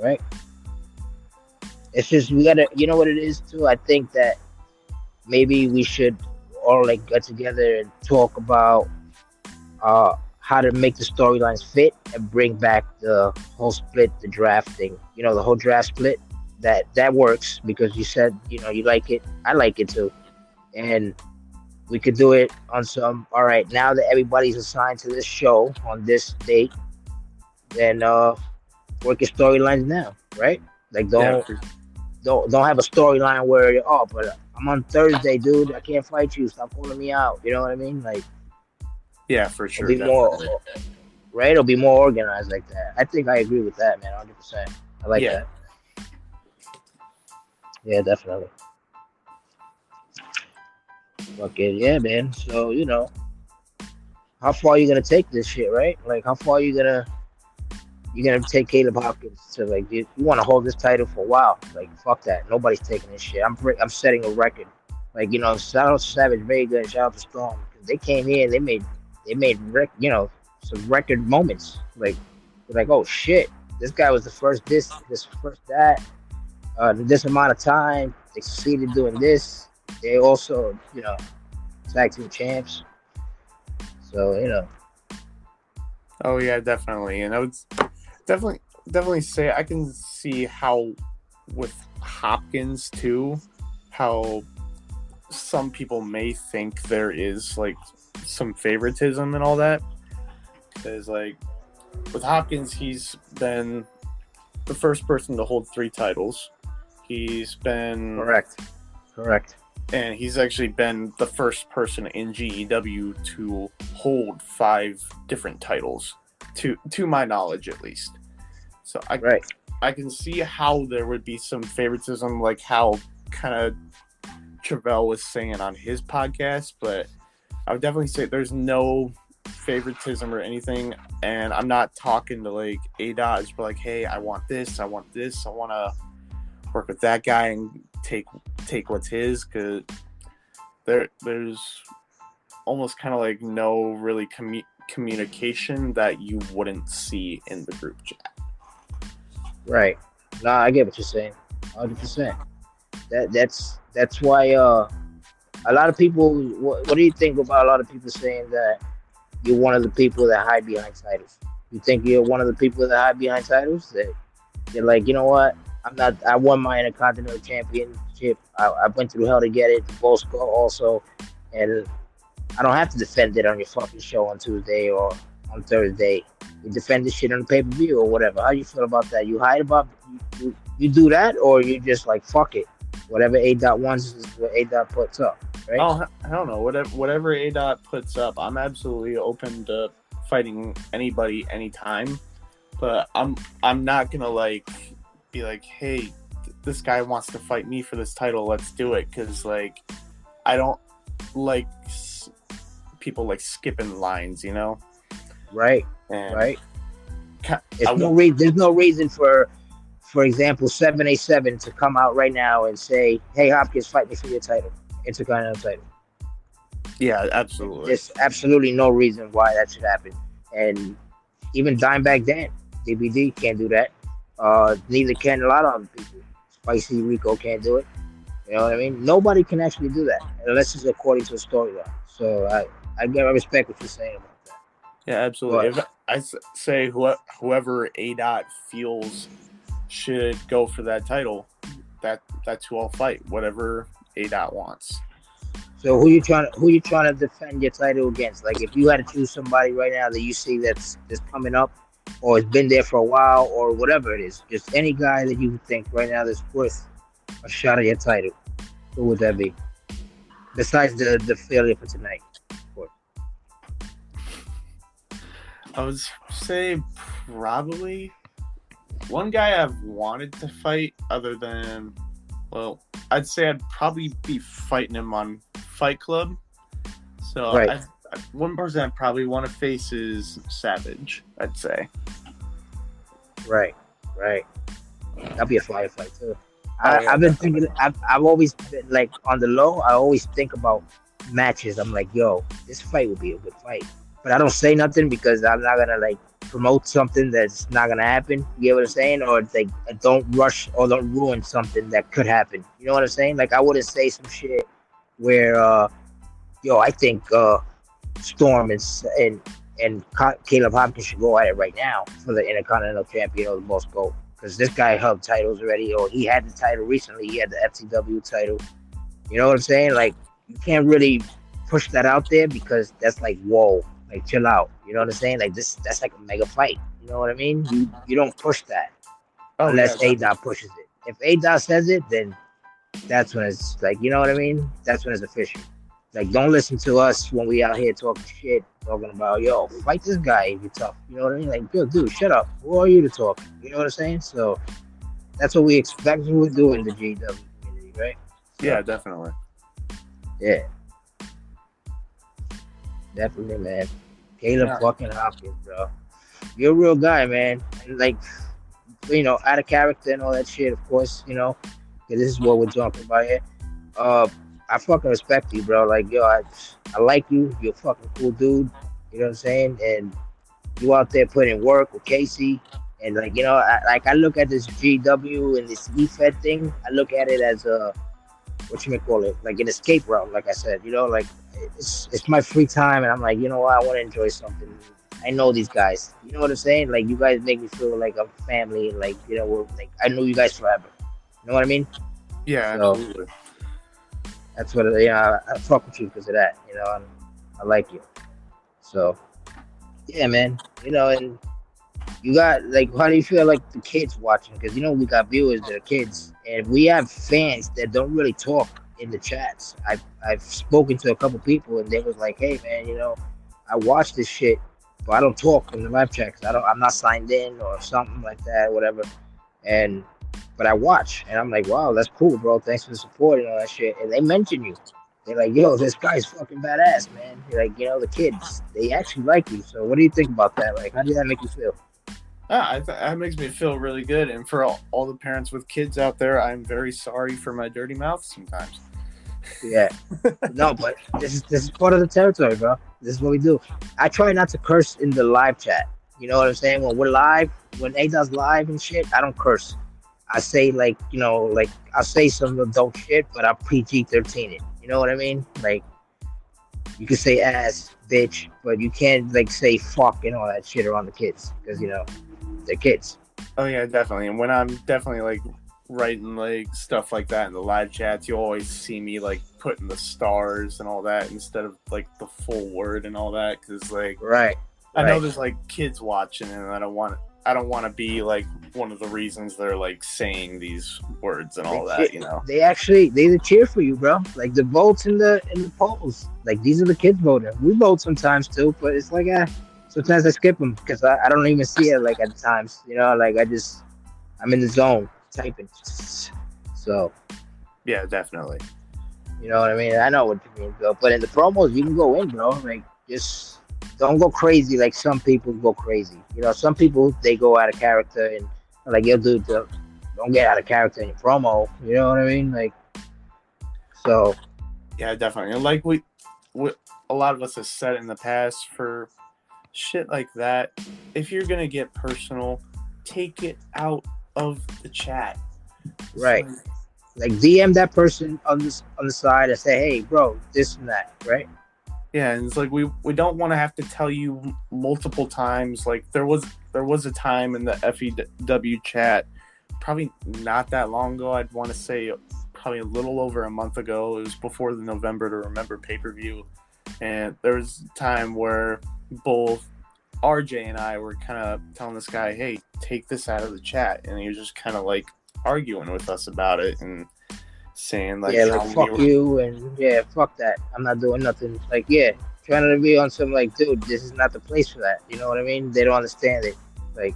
Right? It's just we gotta. You know what it is too. I think that maybe we should all like get together and talk about how to make the storylines fit and bring back the whole split, the draft thing. The whole draft split. That works because you said you like it. I like it too, and we could do it on some. All right, now that everybody's assigned to this show on this date, then work your storylines now, right? Like Yeah, don't have a storyline where but I'm on Thursday, dude. I can't fight you. Stop calling me out. You know what I mean? Like yeah, for it'll sure, be more definitely. right. It'll be more organized like that. I think I agree with that, man. 100%. I like Yeah, that. Yeah, definitely. Okay, yeah, man. So how far are you gonna take this shit, right? Like, how far are you gonna take Caleb Hopkins to like you want to hold this title for a while? Like, fuck that. Nobody's taking this shit. I'm setting a record. Like, shout out to Savage Vega and shout out to Storm because they came here and some record moments. Like, they're like, oh shit, this guy was the first this first that this amount of time. They succeeded doing this. They also tag team champs. So oh yeah, definitely. And I would definitely say I can see how with Hopkins too, how some people may think there is like some favoritism and all that. Because, like, with Hopkins, he's been the first person to hold 3 titles. He's been... Correct. And he's actually been the first person in GEW to hold 5 different titles, to my knowledge, at least. So I can see how there would be some favoritism, like how kind of Travell was saying on his podcast, but I would definitely say there's no favoritism or anything, and I'm not talking to like A-Dot, but like, hey, I want this, I want to work with that guy and take what's his, because there's almost kind of like no really communication that you wouldn't see in the group chat. Right. No, I get what you're saying. 100%. That's why a lot of people. What do you think about a lot of people saying that you're one of the people that hide behind titles? You think you're one of the people that hide behind titles? That you're like, you know what? I'm not. I won my Intercontinental Championship. I went through hell to get it. The Bosco also, and I don't have to defend it on your fucking show on Tuesday or on Thursday. You defend this shit on the pay-per-view or whatever. How you feel about that? You hide about you do that, or you just like fuck it. Whatever A-Dot wants is what A-Dot puts up, right? Oh, I don't know. Whatever A-Dot puts up, I'm absolutely open to fighting anybody anytime. But I'm not gonna like be like, hey, this guy wants to fight me for this title. Let's do it, because like I don't like people like skipping lines, you know? Right. And right. There's no reason for example, 787 to come out right now and say, "Hey, Hopkins, fight me for your title, Intercontinental title." Yeah, absolutely. There's absolutely no reason why that should happen. And even Dimebag Dan, DBD can't do that. Neither can a lot of other people. Spicy Rico can't do it. You know what I mean? Nobody can actually do that unless it's according to a storyline. So I respect what you're saying about that. Yeah, absolutely. If I say whoever A-Dot feels should go for that title, that's who I'll fight. Whatever A-Dot wants. So who you trying to defend your title against? Like if you had to choose somebody right now that you see that's coming up, or has been there for a while, or whatever it is, just any guy that you think right now that's worth a shot at your title, who would that be? Besides the failure for tonight, of course. I would say probably one guy I've wanted to fight, other than, well, I'd say I'd probably be fighting him on Fight Club. So right. One person I probably want to face is Savage, I'd say. Right. That'd be a fire fight too. I've been thinking. I've always been like on the low. I always think about matches. I'm like, yo, this fight would be a good fight, but I don't say nothing because I'm not gonna like promote something that's not gonna happen. You get what I'm saying? Or like don't rush or don't ruin something that could happen. You know what I'm saying? Like I wouldn't say some shit where, I think Storm and Caleb Hopkins should go at it right now for the Intercontinental Champion or the most gold. Because this guy held titles already, or he had the title recently. He had the FTW title. You know what I'm saying? Like, you can't really push that out there because that's like, whoa, like, chill out. You know what I'm saying? Like, that's like a mega fight. You know what I mean? You don't push that unless A-Dot pushes it. If A-Dot says it, then that's when it's like, you know what I mean? That's when it's official. Like, don't listen to us when we out here talking shit, talking about, yo, fight this guy if you're tough. You know what I mean? Like, dude, shut up. Who are you to talk? You know what I'm saying? So that's what we expect you to do in the GW community, right? So, yeah, definitely. Yeah. Definitely, man. Caleb fucking Hopkins, bro. You're a real guy, man. And like, out of character and all that shit, of course, because this is what we're talking about here. I fucking respect you, bro. Like, yo, I like you. You're a fucking cool dude. You know what I'm saying? And you out there putting work with Casey. And, like, I look at this GW and this Efed thing. I look at it as a, like an escape route, like I said. Like, it's my free time. And I'm like, you know what? I want to enjoy something. I know these guys. You know what I'm saying? Like, you guys make me feel like I'm family. And, like, I know you guys forever. You know what I mean? Yeah, absolutely. That's what I fuck with you because of that, I like you. So yeah, man. And you got like, how do you feel like the kids watching? Because we got viewers that are kids, and we have fans that don't really talk in the chats. I've spoken to a couple people, and they was like, "Hey, man, I watch this shit, but I don't talk in the live chat. 'Cause I'm not signed in or something like that, whatever." And but I watch, and I'm like, "Wow, that's cool, bro. Thanks for the support and all that shit." And they mention you. They're like, "Yo, this guy's fucking badass, man." They're like, the kids, they actually like you. So, what do you think about that? Like, how did that make you feel? That makes me feel really good. And for all the parents with kids out there, I'm very sorry for my dirty mouth sometimes. Yeah, no, but this is part of the territory, bro. This is what we do. I try not to curse in the live chat. You know what I'm saying? When we're live, when A does live and shit, I don't curse. I say like I say some adult shit, but I PG-13 it. You know what I mean? Like you can say ass, bitch, but you can't like say fuck and all that shit around the kids because they're kids. Oh yeah, definitely. And when I'm definitely like writing like stuff like that in the live chats, you always see me like putting the stars and all that instead of like the full word and all that because like right. I know there's like kids watching and I don't want to be like one of the reasons they're like saying these words and all that. They cheer for you, bro. Like the votes in the polls, like these are the kids voting. We vote sometimes too, but it's like sometimes I skip them because I don't even see it like at times. Like I'm in the zone typing. So yeah, definitely. You know what I mean? I know what you mean, bro. But in the promos, you can go in, bro. Like just don't go crazy like some people go crazy. Some people they go out of character and like, yo, dude, don't get out of character in your promo. You know what I mean? Like, so. Yeah, definitely. And like we a lot of us have said in the past for shit like that, if you're gonna get personal, take it out of the chat. Right. Like DM that person on the side and say, hey, bro, this and that, right? Yeah, and it's like we don't want to have to tell you multiple times. Like there was a time in the FEW chat, probably not that long ago. I'd want to say probably a little over a month ago. It was before the November to Remember pay-per-view, and there was a time where both RJ and I were kind of telling this guy, "Hey, take this out of the chat," and he was just kind of like arguing with us about it and saying like, yeah, like fuck you and yeah, fuck that. I'm not doing nothing. Like trying to be on some like, dude, this is not the place for that. You know what I mean? They don't understand it. Like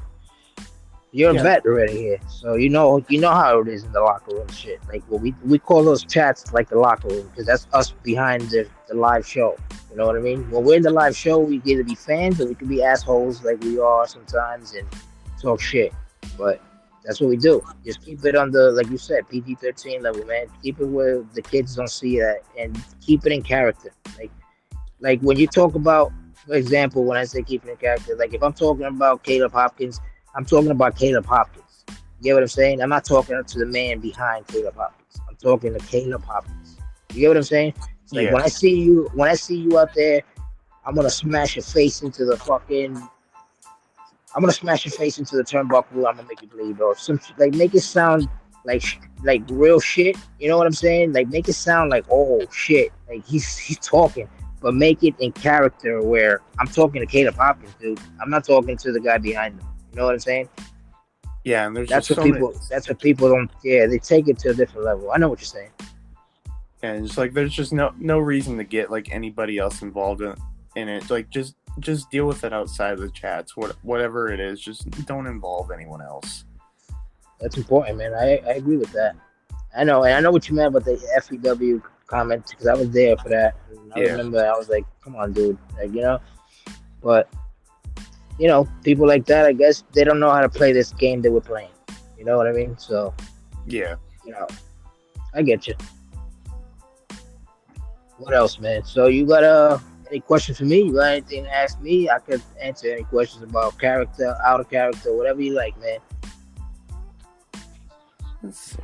you're a vet already here, so you know how it is in the locker room shit. Like we call those chats like the locker room because that's us behind the live show. You know what I mean? When we're in the live show, we get to be fans or we can be assholes like we are sometimes and talk shit. But that's what we do. Just keep it on the, like you said, PG-13 level, man. Keep it where the kids don't see that, and keep it in character. Like when you talk about, for example, when I say keep it in character, like if I'm talking about Caleb Hopkins, I'm talking about Caleb Hopkins. You get what I'm saying? I'm not talking to the man behind Caleb Hopkins. I'm talking to Caleb Hopkins. You get what I'm saying? It's like when I see you out there, I'm gonna smash your face into the fucking. I'm gonna smash your face into the turnbuckle. I'm gonna make you bleed, bro. Like make it sound like real shit. You know what I'm saying? Like make it sound like oh shit. Like he's talking, but make it in character where I'm talking to Caleb Hopkins, dude. I'm not talking to the guy behind him. You know what I'm saying? Yeah, and there's that's what people. That's what people don't. Yeah, they take it to a different level. I know what you're saying. And it's like there's just no reason to get like anybody else involved in it. Like just deal with it outside of the chats. Whatever it is, just don't involve anyone else. That's important, man. I agree with that. I know, and I know what you meant about the FEW comment because I was there for that. And I remember I was like, "Come on, dude!" Like but people like that, I guess they don't know how to play this game that we're playing. You know what I mean? So yeah, I get you. What else, man? So you got any questions for me? You got anything to ask me? I could answer any questions about character, out of character, whatever you like, man. Let's see.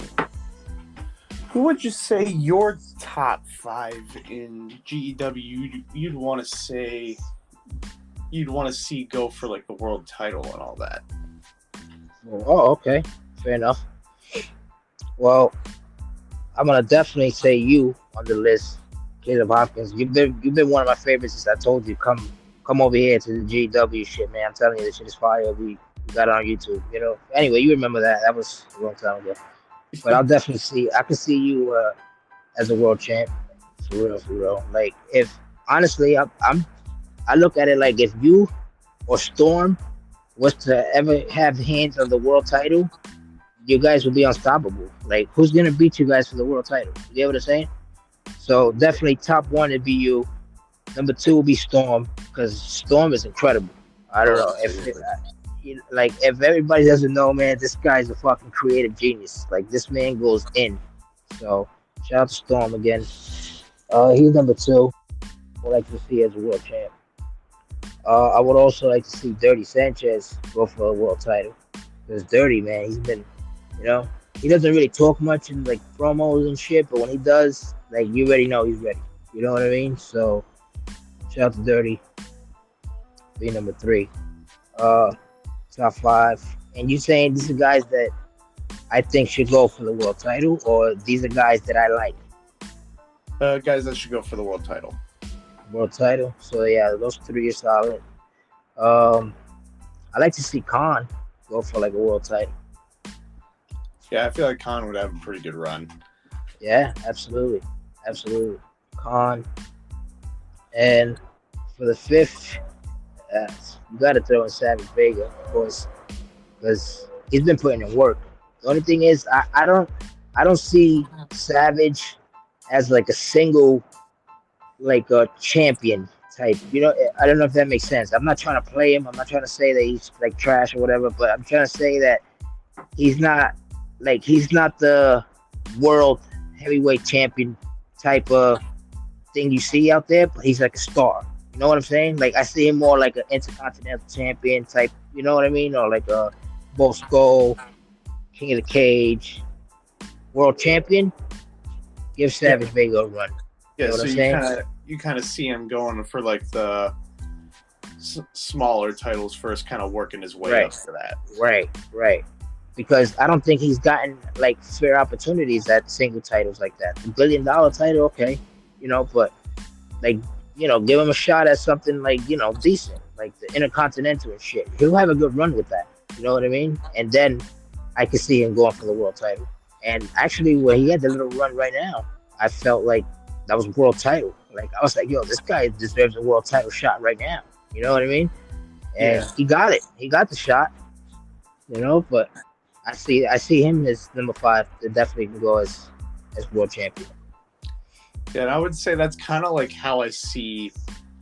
Who would you say your top 5 in GEW you'd want to say you'd want to see go for like the world title and all that? Oh, okay. Fair enough. Well, I'm gonna definitely say you on the list. Caleb Hopkins. You've been one of my favorites since I told you come over here to the GW shit, man. I'm telling you, this shit is fire. We got it on YouTube. Anyway, you remember that? That was a long time ago. But I'll definitely see. I can see you as a world champ. For real, for real. Like if honestly, I look at it like if you or Storm was to ever have hands on the world title, you guys will be unstoppable. Like who's gonna beat you guys for the world title? You get what I'm saying? So definitely top one would be you. Number two will be Storm because Storm is incredible. I don't know if everybody doesn't know, man, this guy's a fucking creative genius. Like this man goes in. So shout out to Storm again. He's number two. I would like to see as a world champ. I would also like to see Dirty Sanchez go for a world title. Because Dirty, man, he's been, he doesn't really talk much in like promos and shit, but when he does, like you already know he's ready. You know what I mean? So shout out to Dirty. Be number three. Top five. And you saying these are guys that I think should go for the world title, or these are guys that I like? Guys that should go for the world title. World title. So yeah, those three are solid. I like to see Khan go for like a world title. Yeah, I feel like Khan would have a pretty good run. Yeah, absolutely. Khan. And for the fifth, you got to throw in Savage Vega, of course, because he's been putting in work. The only thing is, I don't see Savage as like a single, like a champion type. I don't know if that makes sense. I'm not trying to play him. I'm not trying to say that he's like trash or whatever, but I'm trying to say that he's not the world heavyweight champion type of thing you see out there, but he's like a star. You know what I'm saying? Like I see him more like an intercontinental champion type. You know what I mean? Or like a Bosco, King of the Cage, world champion. Give Savage Vega a run. Yeah, you know so you kind of see him going for like the smaller titles first, kind of working his way up to that. Right. Because I don't think he's gotten like fair opportunities at single titles like that. The $1 billion title, okay, but like give him a shot at something like decent, like the Intercontinental and shit. He'll have a good run with that. You know what I mean? And then I could see him going for the world title. And actually, when he had the little run right now, I felt like that was world title. Like I was like, yo, this guy deserves a world title shot right now. You know what I mean? And he got it. He got the shot. But I see him as number five to definitely go as world champion. Yeah, and I would say that's kind of like how I see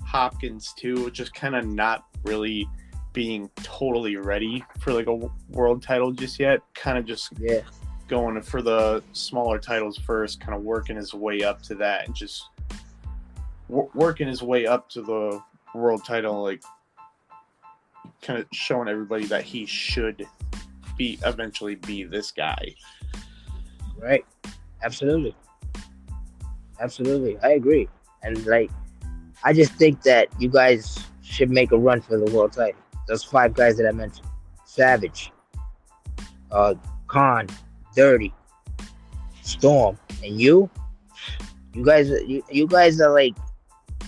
Hopkins too, just kind of not really being totally ready for like a world title just yet. Kind of just going for the smaller titles first, kind of working his way up to that, and just working his way up to the world title, like kind of showing everybody that he should eventually be this guy. Right. Absolutely. I agree. And like, I just think that you guys should make a run for the world title. Those five guys that I mentioned: Savage, Khan, Dirty, Storm, and you guys are like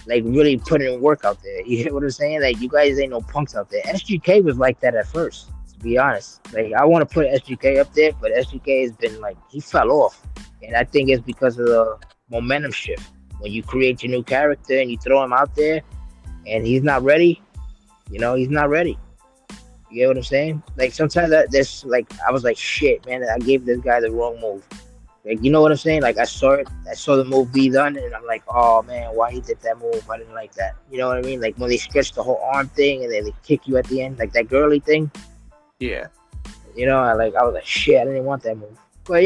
really putting in work out there. You hear what I'm saying? Like you guys ain't no punks out there. SGK was like that at first, to be honest. Like I want to put SGK up there, but SGK has been like, he fell off, and I think it's because of the momentum shift. When you create your new character and you throw him out there, and he's not ready, he's not ready. You get what I'm saying? Like sometimes I was like, shit, man, I gave this guy the wrong move. Like, you know what I'm saying? Like I saw the move be done, and I'm like, oh man, why he did that move? I didn't like that. You know what I mean? Like when they stretch the whole arm thing and then they kick you at the end, like that girly thing. Yeah. I was like, shit, I didn't want that move. But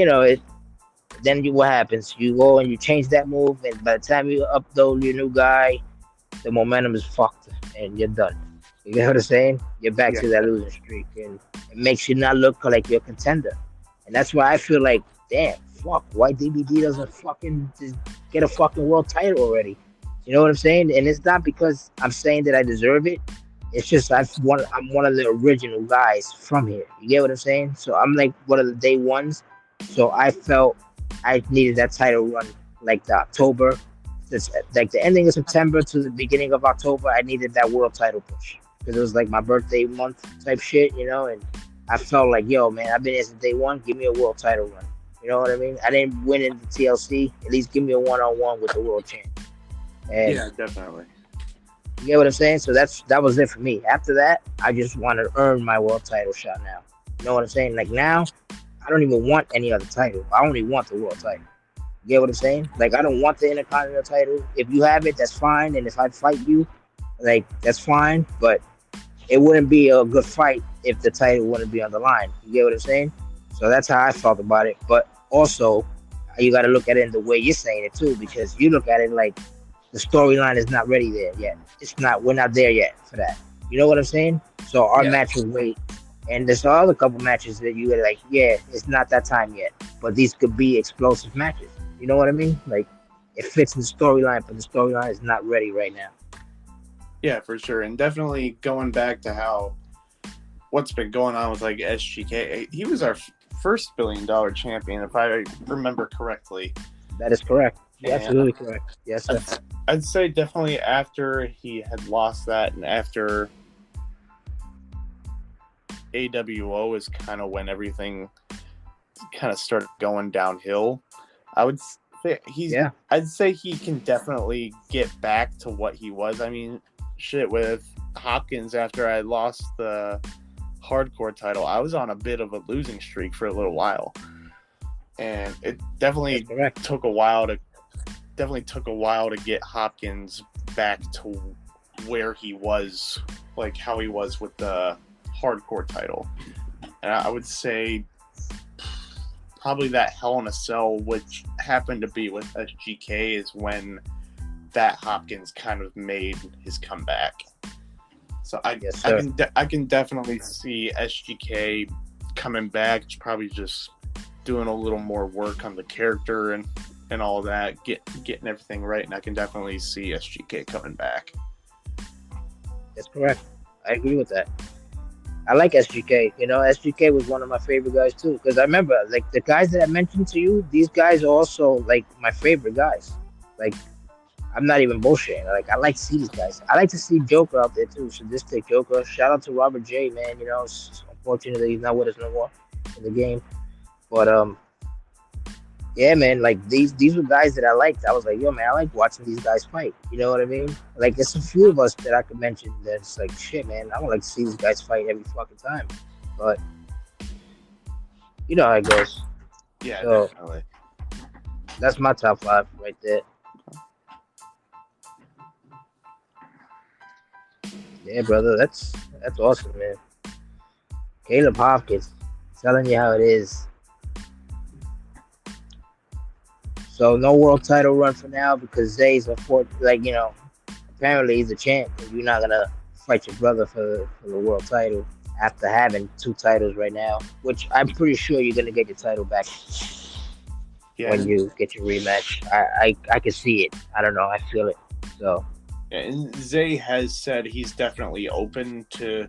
what happens? You go and you change that move, and by the time you upload your new guy, the momentum is fucked, and you're done. You get what I'm saying? You're back to that losing streak, and it makes you not look like you're a contender. And that's why I feel like, damn, fuck, why DBD doesn't fucking just get a fucking world title already? You know what I'm saying? And it's not because I'm saying that I deserve it. It's just I'm one of the original guys from here. You get what I'm saying? So I'm like one of the day ones. So I felt I needed that title run like the October this, like the ending of September to the beginning of October, I needed that world title push because it was like my birthday month type shit, you know. And I felt like, yo, man, I've been here since day one. Give me a world title run. You know what I mean? I didn't win in the TLC. At least give me a one-on-one with the world champ. And Yeah, definitely. you get what I'm saying? So that was it for me. After that, I just want to earn my world title shot now. You know what I'm saying? Like now, I don't even want any other title. I only want the world title. You get what I'm saying? Like I don't want the Intercontinental title. If you have it, that's fine. And if I fight you, like that's fine. But it wouldn't be a good fight if the title wouldn't be on the line. You get what I'm saying? So that's how I felt about it. But also, you got to look at it in the way you're saying it too, because you look at it like the storyline is not ready there yet. It's not. We're not there yet for that. You know what I'm saying? So our match will wait. And there's other couple matches that you are like, yeah, it's not that time yet. But these could be explosive matches. You know what I mean? Like it fits in the storyline, but the storyline is not ready right now. Yeah, for sure. And definitely going back to what's been going on with like SGK. He was our first $1 billion champion, if I remember correctly. That is correct. You're absolutely correct. Yes, sir. I'd say definitely after he had lost that and after AWO is kind of when everything kind of started going downhill. I would say I'd say he can definitely get back to what he was. I mean, shit, with Hopkins after I lost the hardcore title, I was on a bit of a losing streak for a little while. And it definitely took a while to get Hopkins back to where he was, like how he was with the hardcore title. And I would say probably that Hell in a Cell, which happened to be with SGK, is when that Hopkins kind of made his comeback. So I can definitely see SGK coming back. It's probably just doing a little more work on the character and all that, getting everything right, and I can definitely see SGK coming back. That's correct. I agree with that. I like SGK. You know, SGK was one of my favorite guys too. Because I remember, like the guys that I mentioned to you, these guys are also like my favorite guys. Like, I'm not even bullshitting. Like, I like to see these guys. I like to see Joker out there too. Sadistic Joker. Shout out to Robert J. Man. You know, it's unfortunately he's not with us no more in the game. But yeah, man. Like these were guys that I liked. I was like, yo, man, I like watching these guys fight. You know what I mean? Like, there's a few of us that I could mention that's like, shit, man. I don't like to see these guys fight every fucking time. But you know how it goes. Yeah, so, definitely. That's my top 5 right there. Yeah, brother, that's awesome, man. Caleb Hopkins, telling you how it is. So no world title run for now because Zay's apparently he's a champ. And you're not gonna fight your brother for the world title after having 2 titles right now, which I'm pretty sure you're gonna get your title back when you get your rematch. I can see it. I don't know. I feel it. So. Yeah, and Zay has said he's definitely open to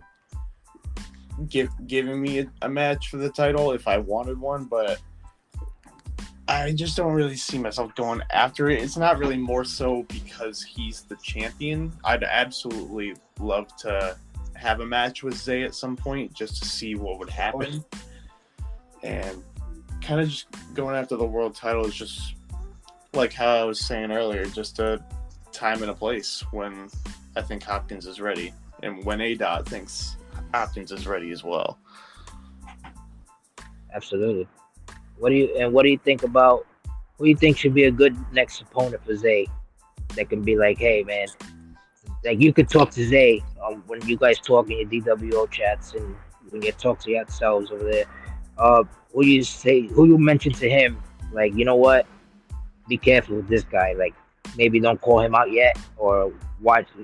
giving me a match for the title if I wanted one, but I just don't really see myself going after it. It's not really more so because he's the champion. I'd absolutely love to have a match with Zay at some point just to see what would happen. And kind of just going after the world title is just like how I was saying earlier, just a time and a place when I think Hopkins is ready and when A-Dot thinks Hopkins is ready as well. Absolutely. What do you think about who you think should be a good next opponent for Zay that can be like, hey man, like you could talk to Zay when you guys talk in your DWO chats and when you talk to yourselves over there. Who you mention to him, like, you know what, be careful with this guy, like maybe don't call him out yet, or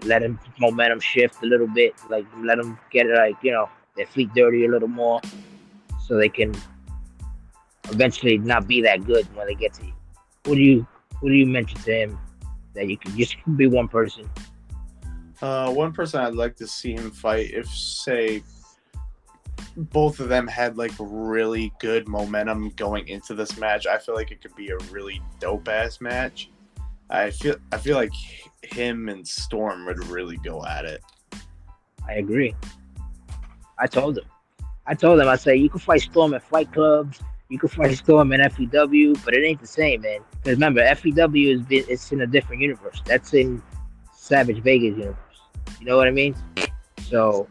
let him momentum shift a little bit, like let him get their feet dirty a little more so they can eventually not be that good when they get to you. Who do you mention to him that you can just be one person? One person I'd like to see him fight, if say both of them had like really good momentum going into this match, I feel like it could be a really dope ass match. I feel like him and Storm would really go at it. I agree. I told him. I said, you can fight Storm at fight clubs. You can fight Storm in FEW, but it ain't the same, man. Because remember, FEW it's in a different universe. That's in Savage Vegas universe. You know what I mean? So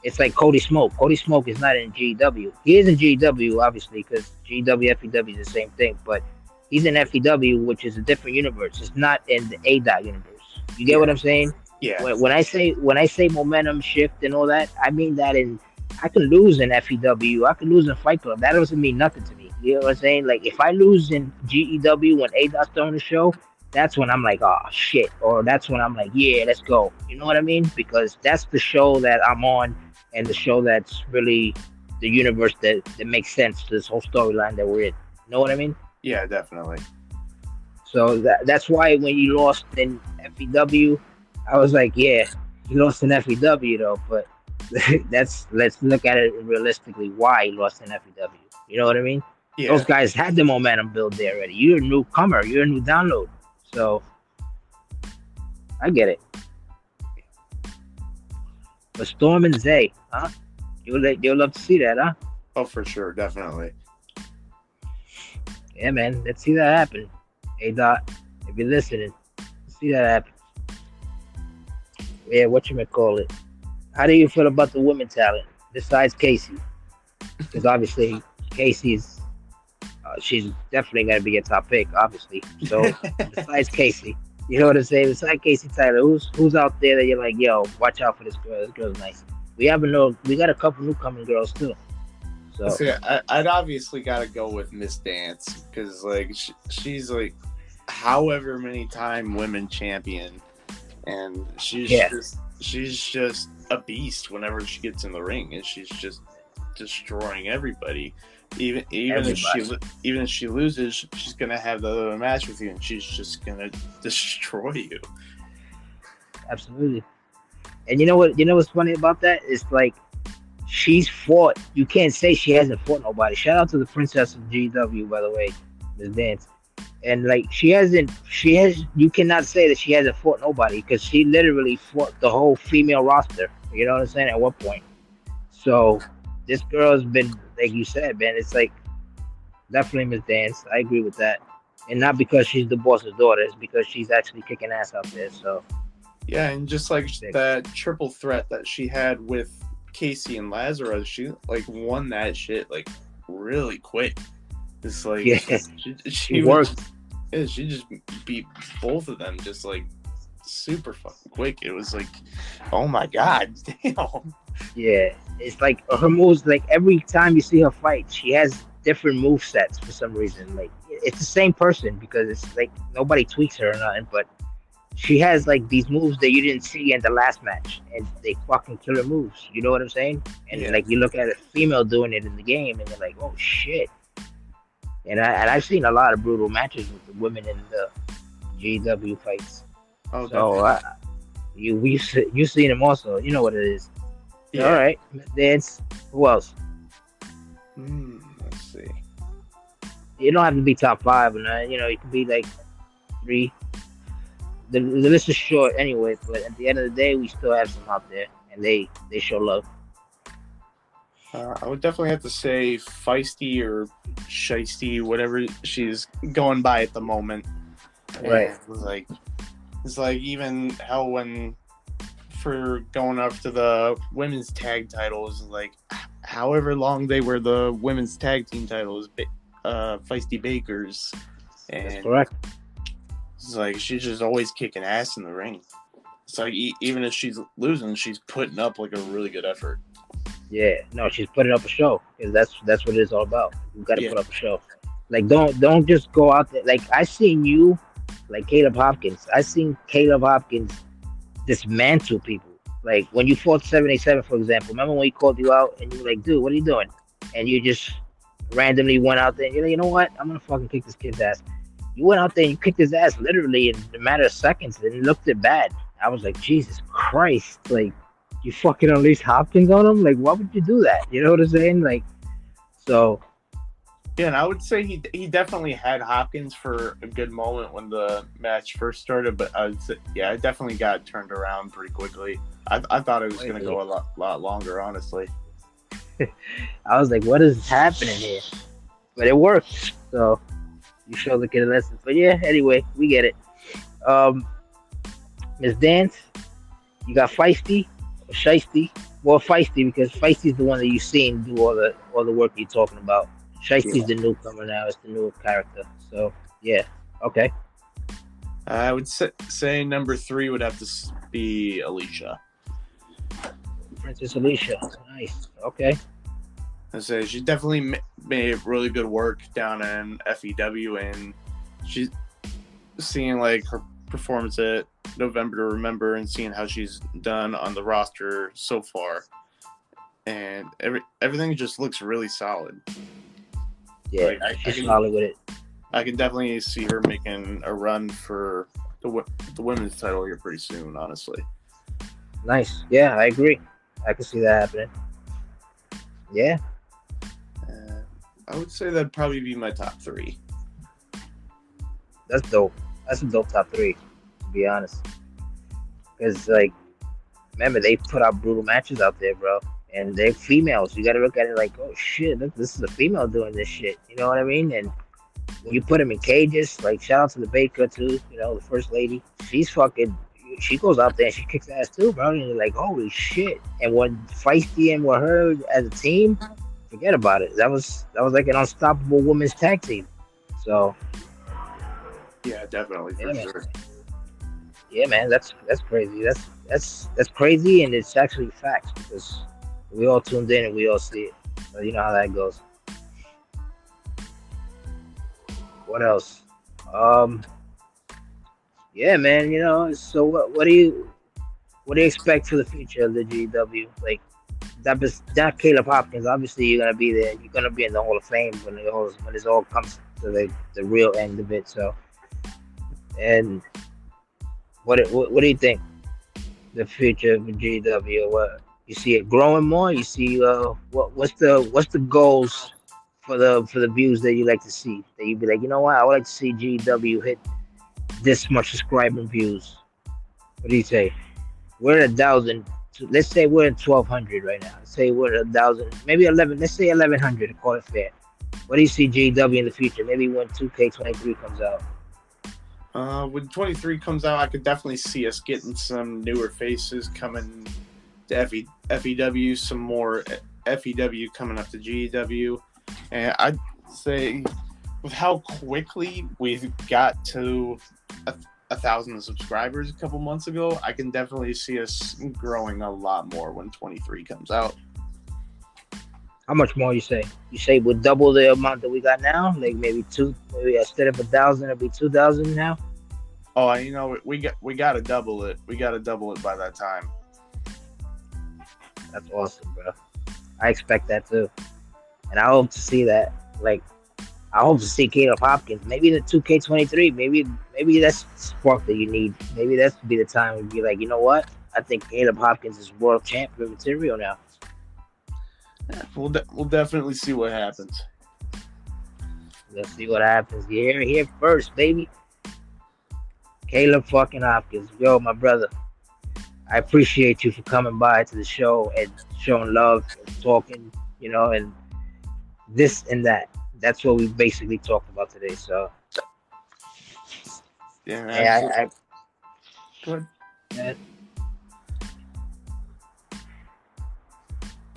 it's like Cody Smoke. Cody Smoke is not in GEW. He is in GEW, obviously, because GEW, FEW is the same thing. But he's in FEW, which is a different universe. It's not in the A-Dot universe. You get what I'm saying? Yeah. When I say momentum shift and all that, I mean that I can lose in FEW. I can lose in Fight Club. That doesn't mean nothing to me. You know what I'm saying? Like, if I lose in GEW when A-Dot's throwing the show, that's when I'm like, oh, shit. Or that's when I'm like, yeah, let's go. You know what I mean? Because that's the show that I'm on and the show that's really the universe that makes sense to this whole storyline that we're in. You know what I mean? Yeah, definitely. So that's why when you lost in FEW, I was like, yeah, you lost in FEW, though. But let's look at it realistically. Why he lost in FEW? You know what I mean? Yeah. Those guys had the momentum build there already. You're a newcomer. You're a new download. So I get it. But Storm and Zay, huh? You'll love to see that, huh? Oh, for sure, definitely. Yeah, man. Let's see that happen. A-Dot, if you're listening, let's see that happen. Yeah, whatchamacallit. How do you feel about the women talent besides Casey? Because obviously Casey's she's definitely gonna be a top pick, obviously. So besides Casey, you know what I'm saying? Besides Casey Tyler, who's out there that you're like, yo, watch out for this girl. This girl's nice. We got a couple newcoming girls too. So I'd obviously got to go with Miss Dance because like she's like however many time women champion, and she's just a beast whenever she gets in the ring, and she's just destroying everybody. Even if she loses, she's gonna have the other match with you, and she's just gonna destroy you. Absolutely. And you know what's funny about that? It's like she's fought. You can't say she hasn't fought nobody. Shout out to the princess of GW, by the way, Miss Dance. And like you cannot say that she hasn't fought nobody because she literally fought the whole female roster. You know what I'm saying? At one point. So this girl's been, like you said, man, it's like definitely Miss Dance. I agree with that. And not because she's the boss's daughter, it's because she's actually kicking ass out there. So yeah, and just like that triple threat that she had with Casey and Lazarus, she like won that shit like really quick. It's like she worked. She just beat both of them just like super fucking quick. It was like, oh my god, damn. Yeah, it's like her moves. Like every time you see her fight, she has different move sets for some reason. Like it's the same person because it's like nobody tweaks her or nothing, but she has like these moves that you didn't see in the last match, and they fucking killer moves. You know what I'm saying? And like you look at a female doing it in the game, and you're like, oh shit. And I've seen a lot of brutal matches with the women in the GW fights. Oh, so you've seen them also. You know what it is. Yeah. All right, Dance. Who else? Let's see. You don't have to be top 5 or nothing. You know, you can be like 3. The list is short anyway, but at the end of the day, we still have some out there, and they show love. I would definitely have to say Feisty or Shiesty, whatever she's going by at the moment. Right. It's like even how when for going up to the women's tag titles, like however long they were the women's tag team titles, Feisty Bakers. And that's correct. It's like she's just always kicking ass in the ring. It's like even if she's losing, she's putting up like a really good effort. Yeah, no, she's putting up a show because that's what it's all about. You got to put up a show. Like don't just go out there. Like I seen you, like Caleb Hopkins. I seen Caleb Hopkins dismantle people. Like when you fought 787, for example. Remember when he called you out and you were like, dude, what are you doing? And you just randomly went out there and you're like, you know what? I'm gonna fucking kick this kid's ass. You went out there and you kicked his ass literally in a matter of seconds and it looked it bad. I was like, Jesus Christ, like you fucking unleashed Hopkins on him? Like, why would you do that? You know what I'm saying? Like, so Yeah, and I would say he definitely had Hopkins for a good moment when the match first started, but I would say, yeah, it definitely got turned around pretty quickly. I thought it was going to go a lot longer, honestly. I was like, what is happening here? But it worked. So you show the kid a lesson. But yeah, anyway, we get it. Miss Dance, you got Feisty or Shiesty. Well, Feisty because Feisty's the one that you've seen do all the work you're talking about. Shiesty's the newcomer now. It's the new character. So yeah, okay. I would say number 3 would have to be Alicia. Princess Alicia, nice. Okay. I say she definitely made really good work down in FEW, and she's seeing like her performance at November to Remember and seeing how she's done on the roster so far, and everything just looks really solid. Yeah, like, she's solid with it. I can definitely see her making a run for the women's title here pretty soon, honestly. Nice. Yeah, I agree. I can see that happening. Yeah. I would say that'd probably be my top 3. That's dope. That's a dope top 3, to be honest. Because, like, remember, they put out brutal matches out there, bro. And they're females. You got to look at it like, oh, shit, look, this is a female doing this shit. You know what I mean? And when you put them in cages, like, shout out to the Baker, too. You know, the first lady. She's fucking... She goes out there and she kicks ass, too, bro. And you're like, holy shit. And when Feisty and with her as a team... Forget about it. That was like an unstoppable women's tag team. So yeah, definitely for sure. Yeah, man, that's crazy. That's crazy, and it's actually facts because we all tuned in and we all see it. So you know how that goes. What else? Yeah, man. You know. So what do you expect for the future of the GEW? Like. That Caleb Hopkins, obviously you're gonna be there. You're gonna be in the Hall of Fame when it all comes to the real end of it. So, and what do you think? The future of GW? What you see it growing more? You see what's the goals for the views that you like to see? That you'd be like, you know what? I would like to see GW hit this much subscriber views. What do you say? We're at 1,000. Let's say we're at 1,200 right now. Let's say we're at 1,000, maybe 11. Let's say 1,100 to call it fair. What do you see GW in the future? Maybe when 2K23 comes out. When 23 comes out, I could definitely see us getting some newer faces coming to FEW, some more FEW coming up to GEW, and I'd say with how quickly we've got to 1,000 subscribers a couple months ago, I can definitely see us growing a lot more when 23 comes out. How much more you say? You say we'll double the amount that we got now? Like maybe instead of 1,000, it'll be 2,000 now? Oh, you know, we got to double it. We got to double it by that time. That's awesome, bro. I expect that too. And I hope to see that. Like, I hope to see Caleb Hopkins. Maybe the 2K23. Maybe that's the spark that you need. Maybe that's to be the time to be like, you know what? I think Caleb Hopkins is world champion material now. Yeah, we'll definitely see what happens. Let's see what happens. You're here first, baby. Caleb fucking Hopkins. Yo, my brother. I appreciate you for coming by to the show and showing love and talking, you know, and this and that. That's what we basically talked about today. So, yeah, go ahead.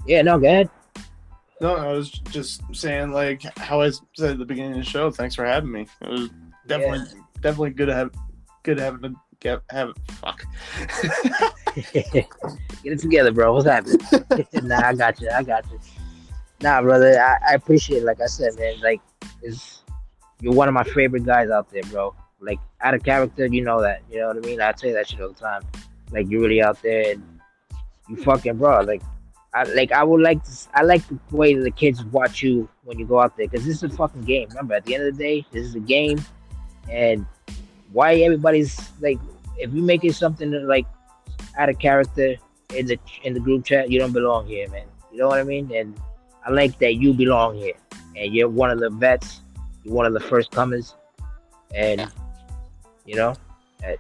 Yeah, no, go ahead. No, I was just saying, like how I said at the beginning of the show. Thanks for having me. It was definitely good to have fuck. Get it together, bro. What's happening? Nah, I got you. Nah, brother, I appreciate it. Like I said, man, like you're one of my favorite guys out there, bro. Like out of character, you know that. You know what I mean? I tell you that shit all the time. Like you're really out there, and you fucking bro. I like the way the kids watch you when you go out there because this is a fucking game. Remember, at the end of the day, this is a game, and why everybody's like, if you make it something that, like out of character in the group chat, you don't belong here, man. You know what I mean? And I like that you belong here, and you're one of the vets. You're one of the first comers, and you know, and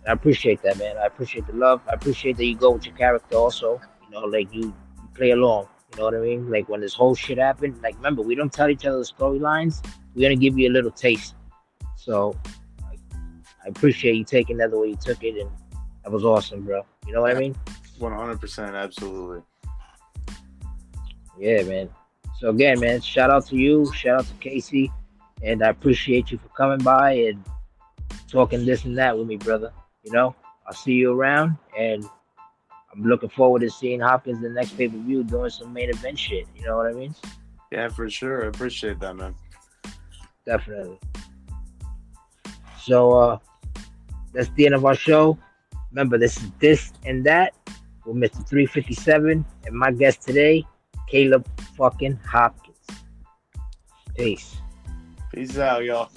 I appreciate that, man. I appreciate the love. I appreciate that you go with your character also. You know, like you play along. You know what I mean? Like when this whole shit happened, like remember, we don't tell each other the storylines. We're gonna give you a little taste. So I appreciate you taking that the way you took it, and that was awesome, bro. You know what I mean? 100%, absolutely. Yeah, man. So again, man, shout out to you, shout out to Casey, and I appreciate you for coming by and talking this and that with me, brother. You know, I'll see you around, and I'm looking forward to seeing Hopkins the next pay per view doing some main event shit. You know what I mean? Yeah, for sure. I appreciate that, man. Definitely. So that's the end of our show. Remember, this is This and That with Mr. 357 and my guest today, Caleb fucking Hopkins. Peace. Peace out, y'all.